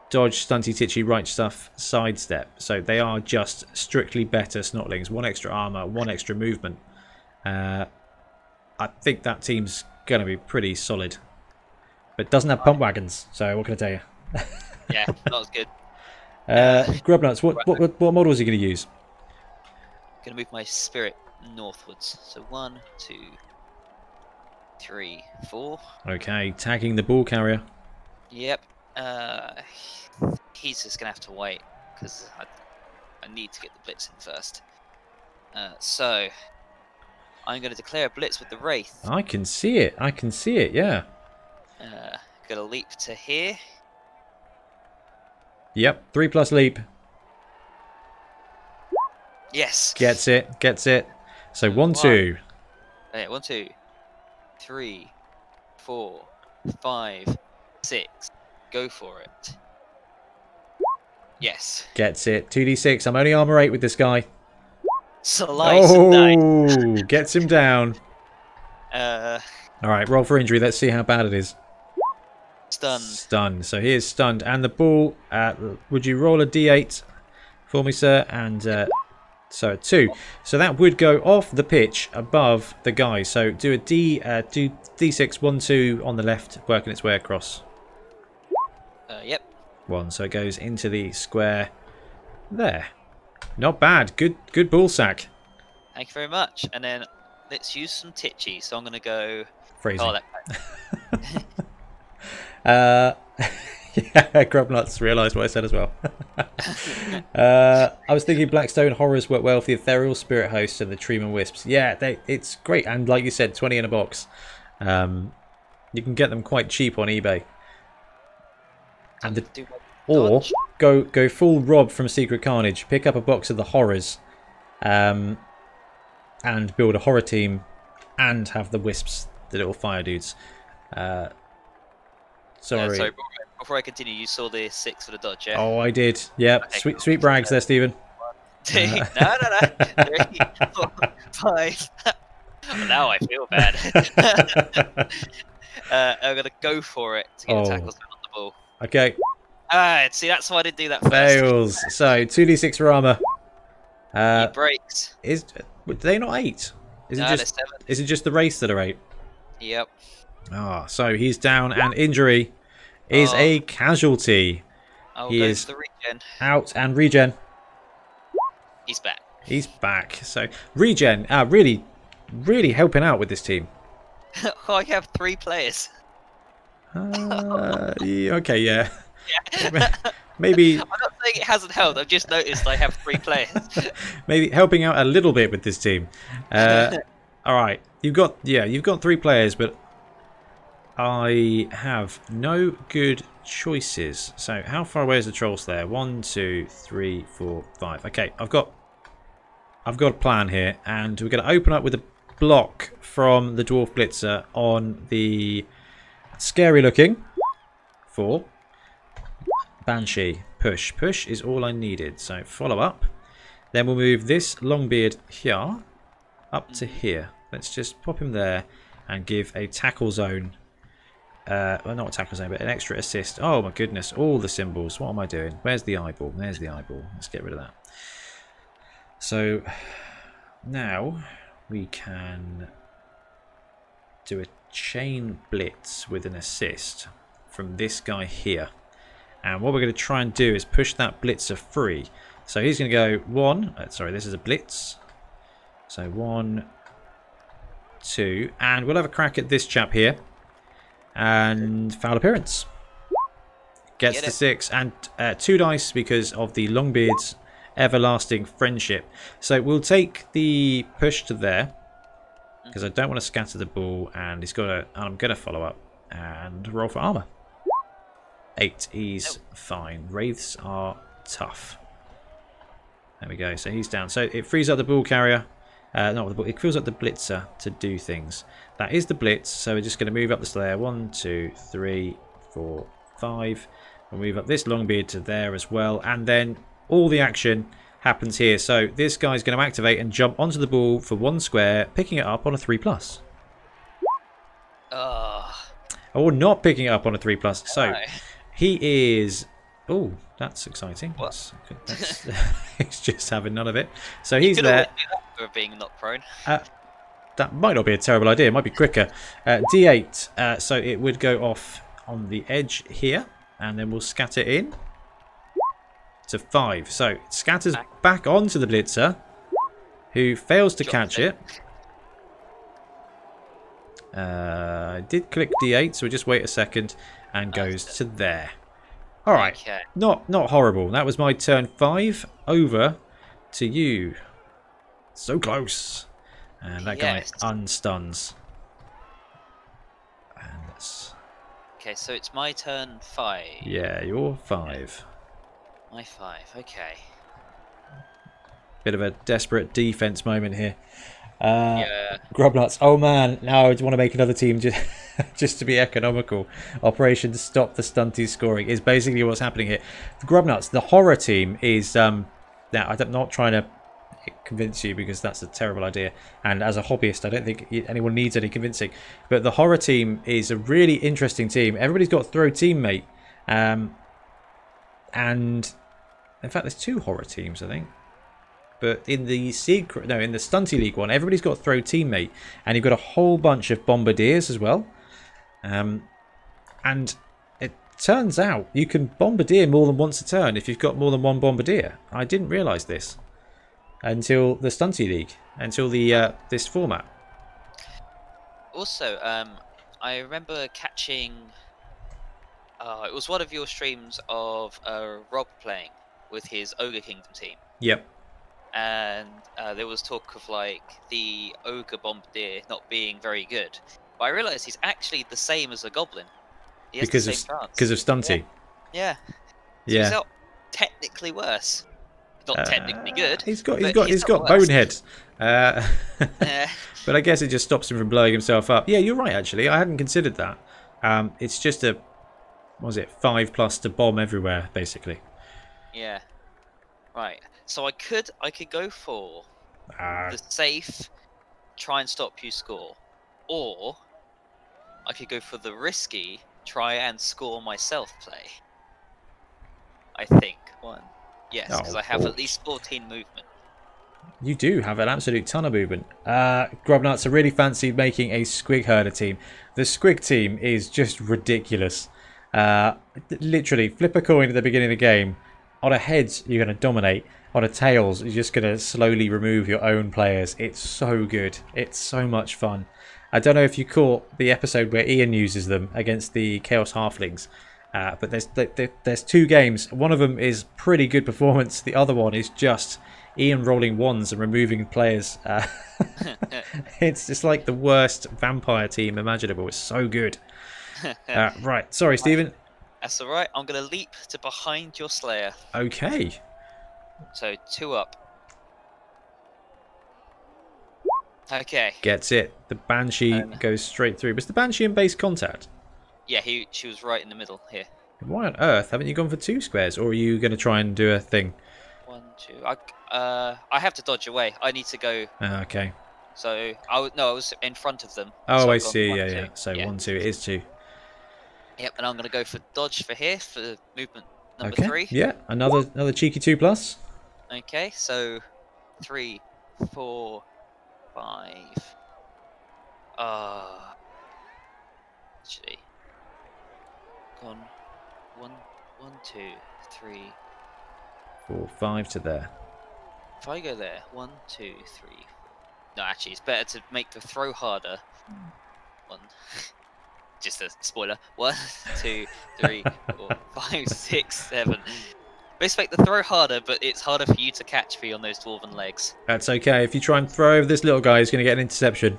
Dodge, stunty, titchy, right stuff, sidestep. So they are just strictly better snotlings. 1 extra armor, 1 extra movement. I think that team's going to be pretty solid. But it doesn't have pump wagons, so what can I tell you? Yeah, that was good. Grubnuts, what model is he going to use? I'm going to move my spirit northwards. So 1, 2, 3, 4. Okay, tagging the ball carrier. Yep. He's just going to have to wait because I need to get the blitz in first. So I'm going to declare a blitz with the Wraith. I can see it. I can see it, yeah. Going to leap to here. Yep, 3+ leap. Yes. Gets it, gets it. So 1, 2. Yeah, 1, 2, 3, 4, 5, 6. Go for it. Yes. Gets it. 2d6. I'm only armor 8 with this guy. Slice and dice. Gets him down. Alright, roll for injury. Let's see how bad it is. Stunned. Stunned. So he is stunned. And the ball, would you roll a d8 for me, sir? And so 2. So that would go off the pitch above the guy. So do a do d6, 1, 2 on the left, working its way across. Yep. 1. So it goes into the square there. Not bad. Good ball sack. Thank you very much. And then let's use some titchy. So I'm going to go... Phrasing. Oh, yeah, Grubnuts realised what I said as well. I was thinking Blackstone Horrors work well for the Ethereal Spirit Hosts and the Treeman Wisps. Yeah, it's great. And like you said, 20 in a box. You can get them quite cheap on eBay. And or go full Rob from Secret Carnage. Pick up a box of the Horrors. And build a horror team. And have the Wisps, the little fire dudes. Sorry. Before I continue, you saw the 6 for the dodge, yeah? Oh, I did. Yep. Okay. Sweet brags there, Stephen. 1, 2, no. 3, 4, 5. Now I feel bad. I'm going to go for it to get the tackles on the ball. Okay. See, that's why I didn't do that first. Fails. So, 2d6 for armor. He breaks. Were they not 8? Is it just the race that are 8? Yep. So he's down, and injury is a casualty. He is the regen. Out and regen. He's back. He's back. So Regen, really, really helping out with this team. I have 3 players. Okay, yeah. Yeah. Maybe. I'm not saying it hasn't helped. I've just noticed I have 3 players. Maybe helping out a little bit with this team. All right, you've got 3 players, but I have no good choices. So how far away is the trolls there? 1, 2, 3, 4, 5. Okay, I've got a plan here, and we're going to open up with a block from the dwarf blitzer on the scary looking 4 banshee. Push is all I needed. So follow up. Then we'll move this longbeard here up to here. Let's just pop him there and give a tackle zone. Well, not a tackle zone, but an extra assist. Oh my goodness, all the symbols. What am I doing? Where's the eyeball? There's the eyeball. Let's get rid of that. So now we can do a chain blitz with an assist from this guy here. And what we're going to try and do is push that blitzer free. So he's going to go 1. Sorry, this is a blitz. So 1, 2. And we'll have a crack at this chap here. And foul appearance. Gets the 6. And 2 dice because of the Longbeard's everlasting friendship. So we'll take the push to there. Because I don't want to scatter the ball. And he's got to. I'm going to follow up. And roll for armor. 8. He's fine. Wraiths are tough. There we go. So he's down. So it frees up the ball carrier. Not the ball. It frees up the blitzer to do things. That is the blitz. So we're just going to move up the slayer. 1, 2, 3, 4, 5. We'll move up this longbeard to there as well. And then all the action happens here. So this guy's going to activate and jump onto the ball for 1 square, picking it up on a 3+. Or not picking it up on a 3+. So he is. Oh, that's exciting. That's, he's just having none of it. So he's there. For being not prone. That might not be a terrible idea. It might be quicker. D8. So it would go off on the edge here, and then we'll scatter in to 5. So it scatters back onto the blitzer, who fails to catch it. I did click D8, so we'll just wait a second and goes to there. All right, okay. Not horrible. That was my turn 5. Over to you. So close. And that guy unstuns. And that's... Okay, so it's my turn 5. Yeah, you're 5. My 5, okay. Bit of a desperate defense moment here. Grubnuts. Oh man, now I want to make another team just to be economical. Operation to stop the stunties scoring is basically what's happening here. The Grubnuts, the horror team is now I'm not trying to convince you because that's a terrible idea, and as a hobbyist I don't think anyone needs any convincing, but the horror team is a really interesting team. Everybody's got a throw teammate, and in fact there's 2 horror teams I think. But in the in the Stunty League one, everybody's got a throw teammate, and you've got a whole bunch of bombardiers as well. And it turns out you can bombardier more than once a turn if you've got more than 1 bombardier. I didn't realise this until the Stunty League, until the this format. Also, I remember catching. It was one of your streams of Rob playing with his Ogre Kingdom team. Yep. And there was talk of like the ogre bombardier not being very good, but I realised he's actually the same as a goblin. He has because the same of Stunty. Yeah. So he's not technically worse. Not technically good. He's got boneheads. But I guess it just stops him from blowing himself up. Yeah, you're right. Actually, I hadn't considered that. It's just a, what was it, 5+ to bomb everywhere, basically. Yeah. Right. So I could go for the safe, try and stop you score, or I could go for the risky, try and score myself play. I think yes, because I have at least 14 movement. You do have an absolute ton of movement. Grubnuts, I really fancied making a Squig Herder team. The Squig team is just ridiculous. Literally, flip a coin at the beginning of the game. On a heads, you're going to dominate. on a Tails, you're just going to slowly remove your own players. It's so good. It's so much fun. I don't know if you caught the episode where Ian uses them against the Chaos Halflings. But there's 2 games. One of them is pretty good performance. The other one is just Ian rolling wands and removing players. It's just like the worst vampire team imaginable. It's so good. Right. Sorry, Stephen. That's all right. I'm going to leap to behind your Slayer. Okay. So 2 up. Okay. Gets it. The Banshee goes straight through. Was the Banshee in base contact? Yeah, she was right in the middle here. Why on earth haven't you gone for 2 squares? Or are you going to try and do a thing? 1, 2. I have to dodge away. I need to go. Okay. So I was in front of them. Oh, so I I've gone see. 1, Yeah, 2. yeah. So Yeah. 1, 2. It is 2. Yep, and I'm going to go for dodge for here for movement number Okay. 3. Yeah. Another cheeky 2+. Okay, so 3, 4, 5. Actually, gone 1, 2, 3. 4, 5 to there. If I go there, 1, 2, 3. No, actually, it's better to make the throw harder. 1. Just a spoiler. 1, 2, 3, 4, 5, 6, 7. Let's make the throw harder, but it's harder for you to catch me on those dwarven legs. That's okay. If you try and throw over this little guy, he's going to get an interception.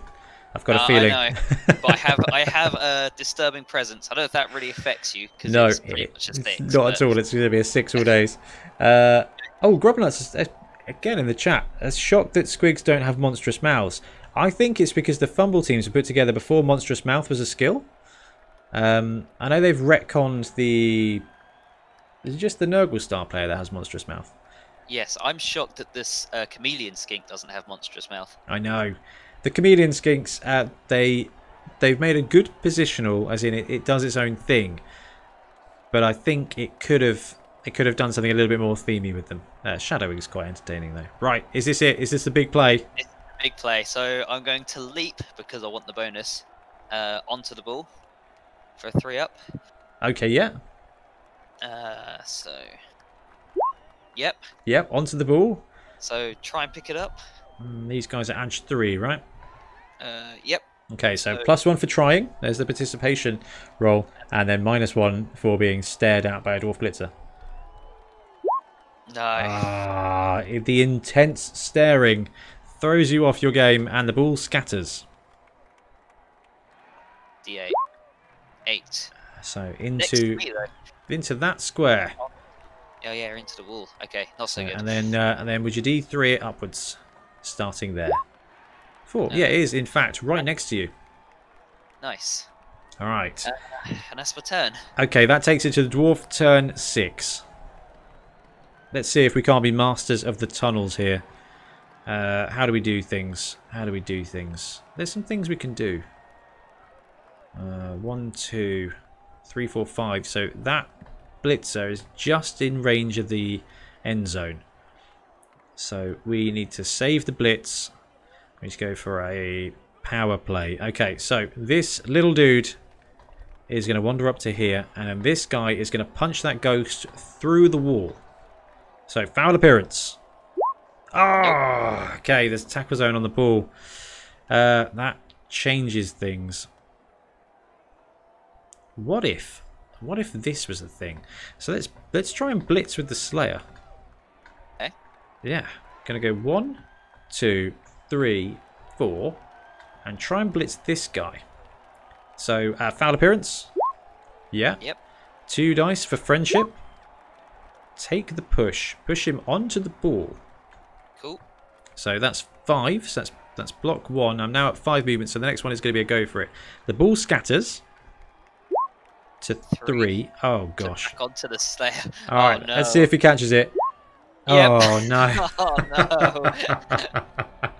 I've got a feeling. I know, but I have a disturbing presence. I don't know if that really affects you because No, it's pretty much a thing. not at all. It's going to be a 6 all days. Oh, Grubnuts again in the chat. Shocked that Squigs don't have monstrous mouths. I think it's because the Fumble teams were put together before monstrous mouth was a skill. I know they've retconned the. Is it just the Nurgle star player that has monstrous mouth? Yes, I'm shocked that this chameleon skink doesn't have monstrous mouth. I know. The chameleon skinks, they've made a good positional, as in it does its own thing. But I think it could have done something a little bit more themey with them. Shadowing is quite entertaining though. Right, is this it? Is this the big play? It's a big play. So I'm going to leap because I want the bonus onto the ball for a 3 up. Okay, yeah. So yep. Yep, onto the ball. So try and pick it up. These guys are edge 3, right? Yep. Okay, so +1 for trying. There's the participation roll, and then -1 for being stared at by a dwarf blitzer. No. The intense staring throws you off your game, and the ball scatters. D8. 8. So Next to me, though. into that square. Oh yeah, into the wall. Okay, not so good. And then would you D3 it upwards, starting there. 4. Yeah, it is in fact right next to you. Nice. All right. And that's my turn. Okay, that takes it to the dwarf turn 6. Let's see if we can't be masters of the tunnels here. How do we do things? There's some things we can do. 1, 2, 3, 4, 5. So that blitzer is just in range of the end zone. So we need to save the blitz. We need to go for a power play. Okay, so this little dude is going to wander up to here, and then this guy is going to punch that ghost through the wall. So foul appearance. Oh, okay, there's a tackle zone on the ball. That changes things. What if this was the thing? So let's try and blitz with the Slayer. Okay. Yeah, gonna go 1, 2, 3, 4, and try and blitz this guy. So foul appearance. Yeah. Yep. 2 dice for friendship. Take the push. Push him onto the ball. Cool. So that's 5. So that's block 1. I'm now at 5 movements. So the next one is going to be a go for it. The ball scatters to 3. Oh gosh. Back onto the Slayer. All right. No. Let's see if he catches it. Yep. Oh no. Oh no.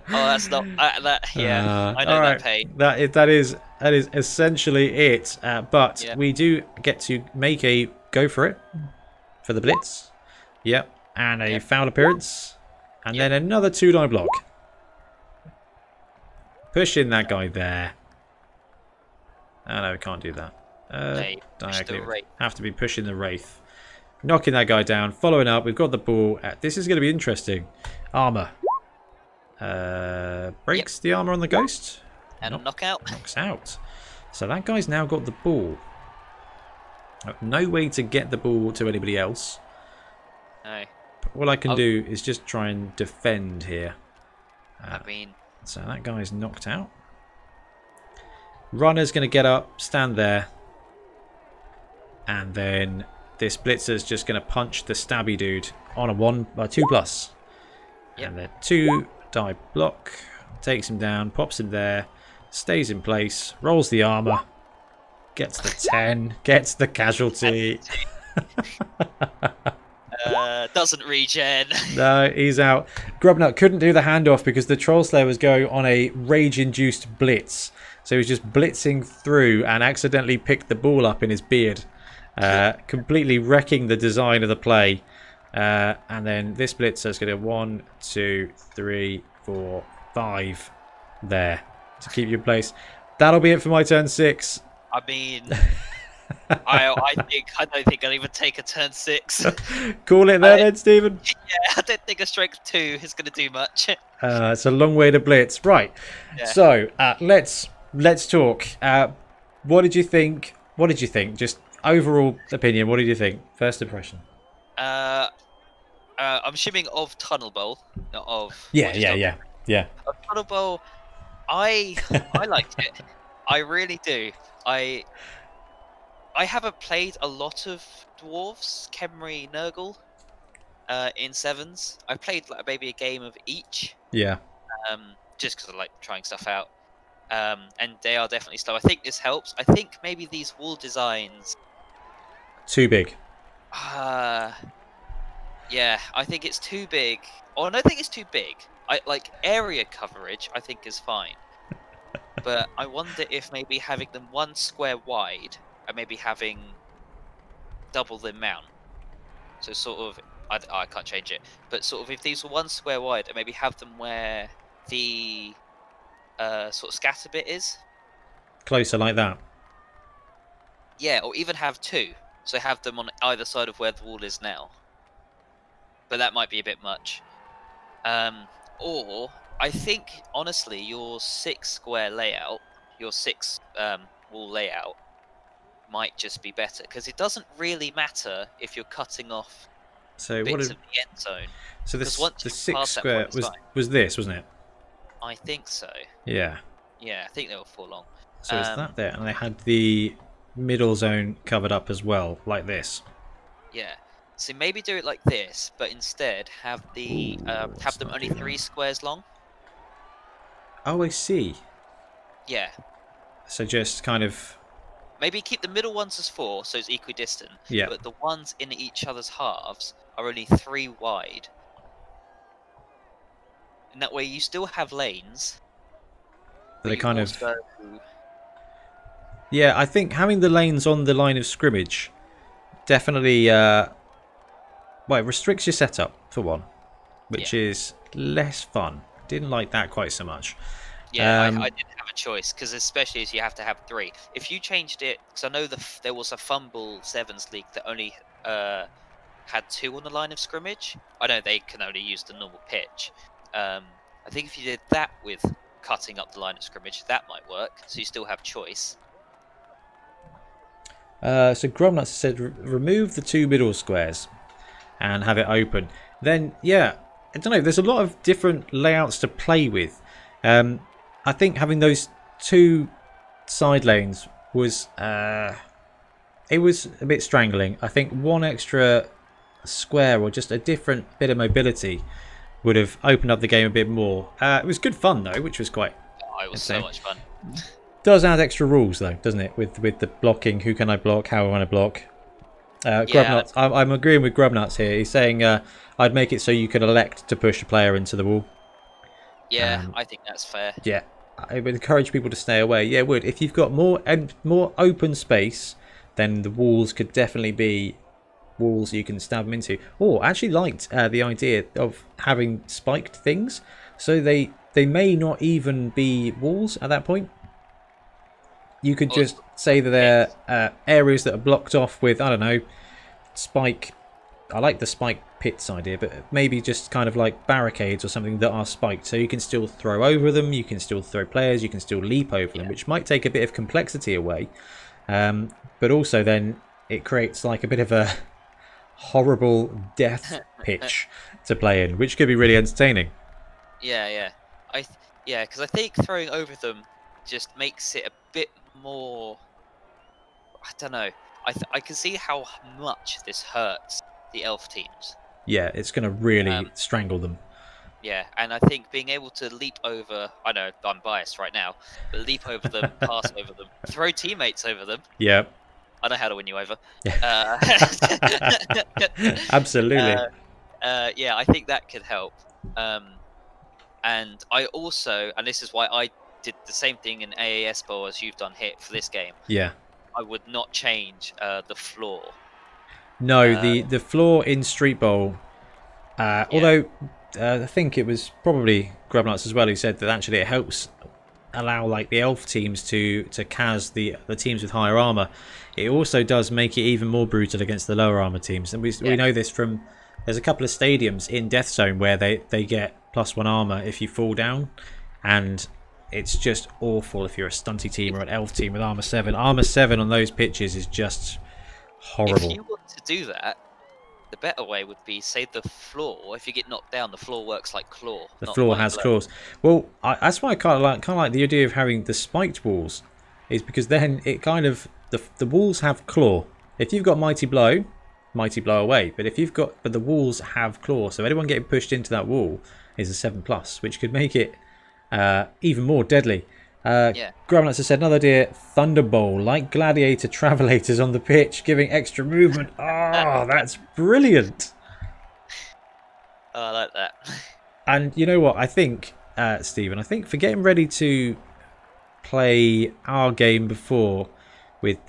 Oh, that's not that. Yeah, I know that pain. That is essentially it. But Yep. we do get to make a go for it for the blitz. Yep, and a foul appearance, and then another 2-die block. Push in that guy there. Oh no, we can't do that. Hey, push the Diagonally. Wraith. Have to be pushing the Wraith. knocking that guy down, following up. We've got the ball. This is going to be interesting. Armor. Breaks the armor on the ghost. And knockout. Knocks out. So that guy's now got the ball. No way to get the ball to anybody else. No. But all I can do is just try and defend here. I mean... So that guy's knocked out. Runner's going to get up, stand there. And then this blitzer's just going to punch the stabby dude on a 2+. Yep. And the 2 die block. Takes him down, pops him there. Stays in place, rolls the armor. Gets the 10, gets the casualty. Doesn't regen. No, he's out. Grubnut couldn't do the handoff because the Troll Slayer was going on a rage-induced blitz. So he was just blitzing through and accidentally picked the ball up in his beard. Completely wrecking the design of the play. And then this blitzer is going to 1, 2, 3, 4, 5 there to keep you in place. That'll be it for my turn 6. I mean, I don't think I'll even take a turn 6. Call it there then, Stephen. Yeah, I don't think a strength 2 is going to do much. It's a long way to blitz, right? Yeah. So let's talk. What did you think? What did you think? Just overall opinion. What did you think? First impression. I'm assuming of Tunnel Bowl, not of. Yeah. Of Tunnel Bowl, I liked it. I really do. I haven't played a lot of dwarves, Khemri, Nurgle, in 7s. I played like maybe a game of each. Yeah. Just because I like trying stuff out. And they are definitely slow. I think this helps. I think maybe these wall designs. Too big. Yeah, I think it's too big. Or I don't think it's too big. I like area coverage. I think is fine. But I wonder if maybe having them 1 square wide and maybe having double the amount. So sort of, I can't change it. But sort of if these were 1 square wide and maybe have them where the sort of scatter bit is. Closer like that. Yeah, or even have 2. So have them on either side of where the wall is now. But that might be a bit much. Or I think honestly your 6 square layout, your 6 wall layout might just be better because it doesn't really matter if you're cutting off bits of the end zone. So the 6 square was this, wasn't it? I think so. Yeah. Yeah, I think they were 4 long. So is that there? And they had the middle zone covered up as well, like this. Yeah. So maybe do it like this, but instead have the have them only 3 squares long. Oh, I see. Yeah. So just kind of... Maybe keep the middle ones as 4, so it's equidistant. Yeah. But the ones in each other's halves are only 3 wide. And that way you still have lanes. They kind of... Yeah, I think having the lanes on the line of scrimmage definitely... Well, it restricts your setup, for one. Which is less fun. Didn't like that quite so much. Yeah, I didn't have a choice, because especially as you have to have 3. If you changed it, because I know there was a Fumble 7s league that only had 2 on the line of scrimmage. I know they can only use the normal pitch. I think if you did that with cutting up the line of scrimmage, that might work, so you still have choice. So Grumnuts said remove the 2 middle squares and have it open. Then, yeah, I don't know, there's a lot of different layouts to play with. I think having those 2 side lanes was it was a bit strangling. I think 1 extra square or just a different bit of mobility would have opened up the game a bit more. It was good fun though, which was quite it was so much fun. Does add extra rules though, doesn't it, with the blocking, who can I block, how can I block. Grubnuts, I'm agreeing with Grubnuts here. He's saying I'd make it so you could elect to push a player into the wall. Yeah, I think that's fair. Yeah, I would encourage people to stay away. Yeah, it would. If you've got more open space, then the walls could definitely be walls you can stab them into. Oh, I actually liked the idea of having spiked things, so they may not even be walls at that point. You could just say that they're areas that are blocked off with, I don't know, spike I like the spike pits idea, but maybe just kind of like barricades or something that are spiked, so you can still throw over them, you can still throw players, you can still leap over them, which might take a bit of complexity away, but also then it creates like a bit of a horrible death pitch to play in, which could be really entertaining. Yeah, because I think throwing over them just makes it a bit more. I don't know. I can see how much this hurts the elf teams. Yeah, it's going to really strangle them. Yeah, and I think being able to leap over, I know I'm biased right now, but leap over them, pass over them, throw teammates over them. Yeah. I know how to win you over. Absolutely. Yeah, I think that could help. And I also, and this is why I did the same thing in AAS Bowl as you've done here for this game. Yeah. I would not change the floor. No, the floor in Street Bowl, although I think it was probably Grubnuts as well who said that actually it helps allow like the elf teams to cas the teams with higher armor. It also does make it even more brutal against the lower armor teams, and we know this from there's a couple of stadiums in Death Zone where they get +1 armor if you fall down, and it's just awful if you're a stunty team or an elf team with armor 7. Armor 7 on those pitches is just horrible. If you want to do that, the better way would be, say, the floor. If you get knocked down, the floor works like claw. The floor has claws. Well, that's why I kind of like the idea of having the spiked walls, is because then it kind of the walls have claw. If you've got mighty blow away. But if you've got the walls have claw, so anyone getting pushed into that wall is a 7+, which could make it even more deadly. Grubnuts has said another idea: Thunderbolt, like gladiator travelators on the pitch, giving extra movement. Oh, that's brilliant. Oh, I like that. And you know what? I think, Stephen, I think for getting ready to play our game before with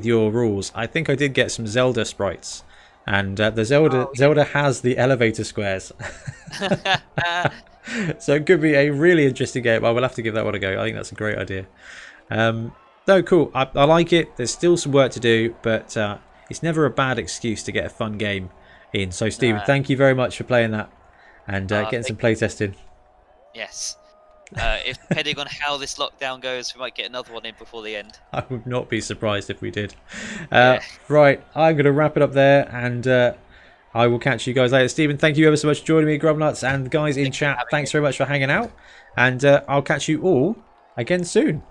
your rules, I think I did get some Zelda sprites, and the Zelda has the elevator squares. So it could be a really interesting game. I will have to give that one a go. I think that's a great idea. No, cool. I like it. There's still some work to do, but it's never a bad excuse to get a fun game in. So, Stephen, thank you very much for playing that and getting some playtesting. Yes. If depending on how this lockdown goes, we might get another one in before the end. I would not be surprised if we did. Right, I'm going to wrap it up there, and I will catch you guys later. Stephen, thank you ever so much for joining me, Grubnuts, and guys in chat, thanks very much for hanging out, and I'll catch you all again soon.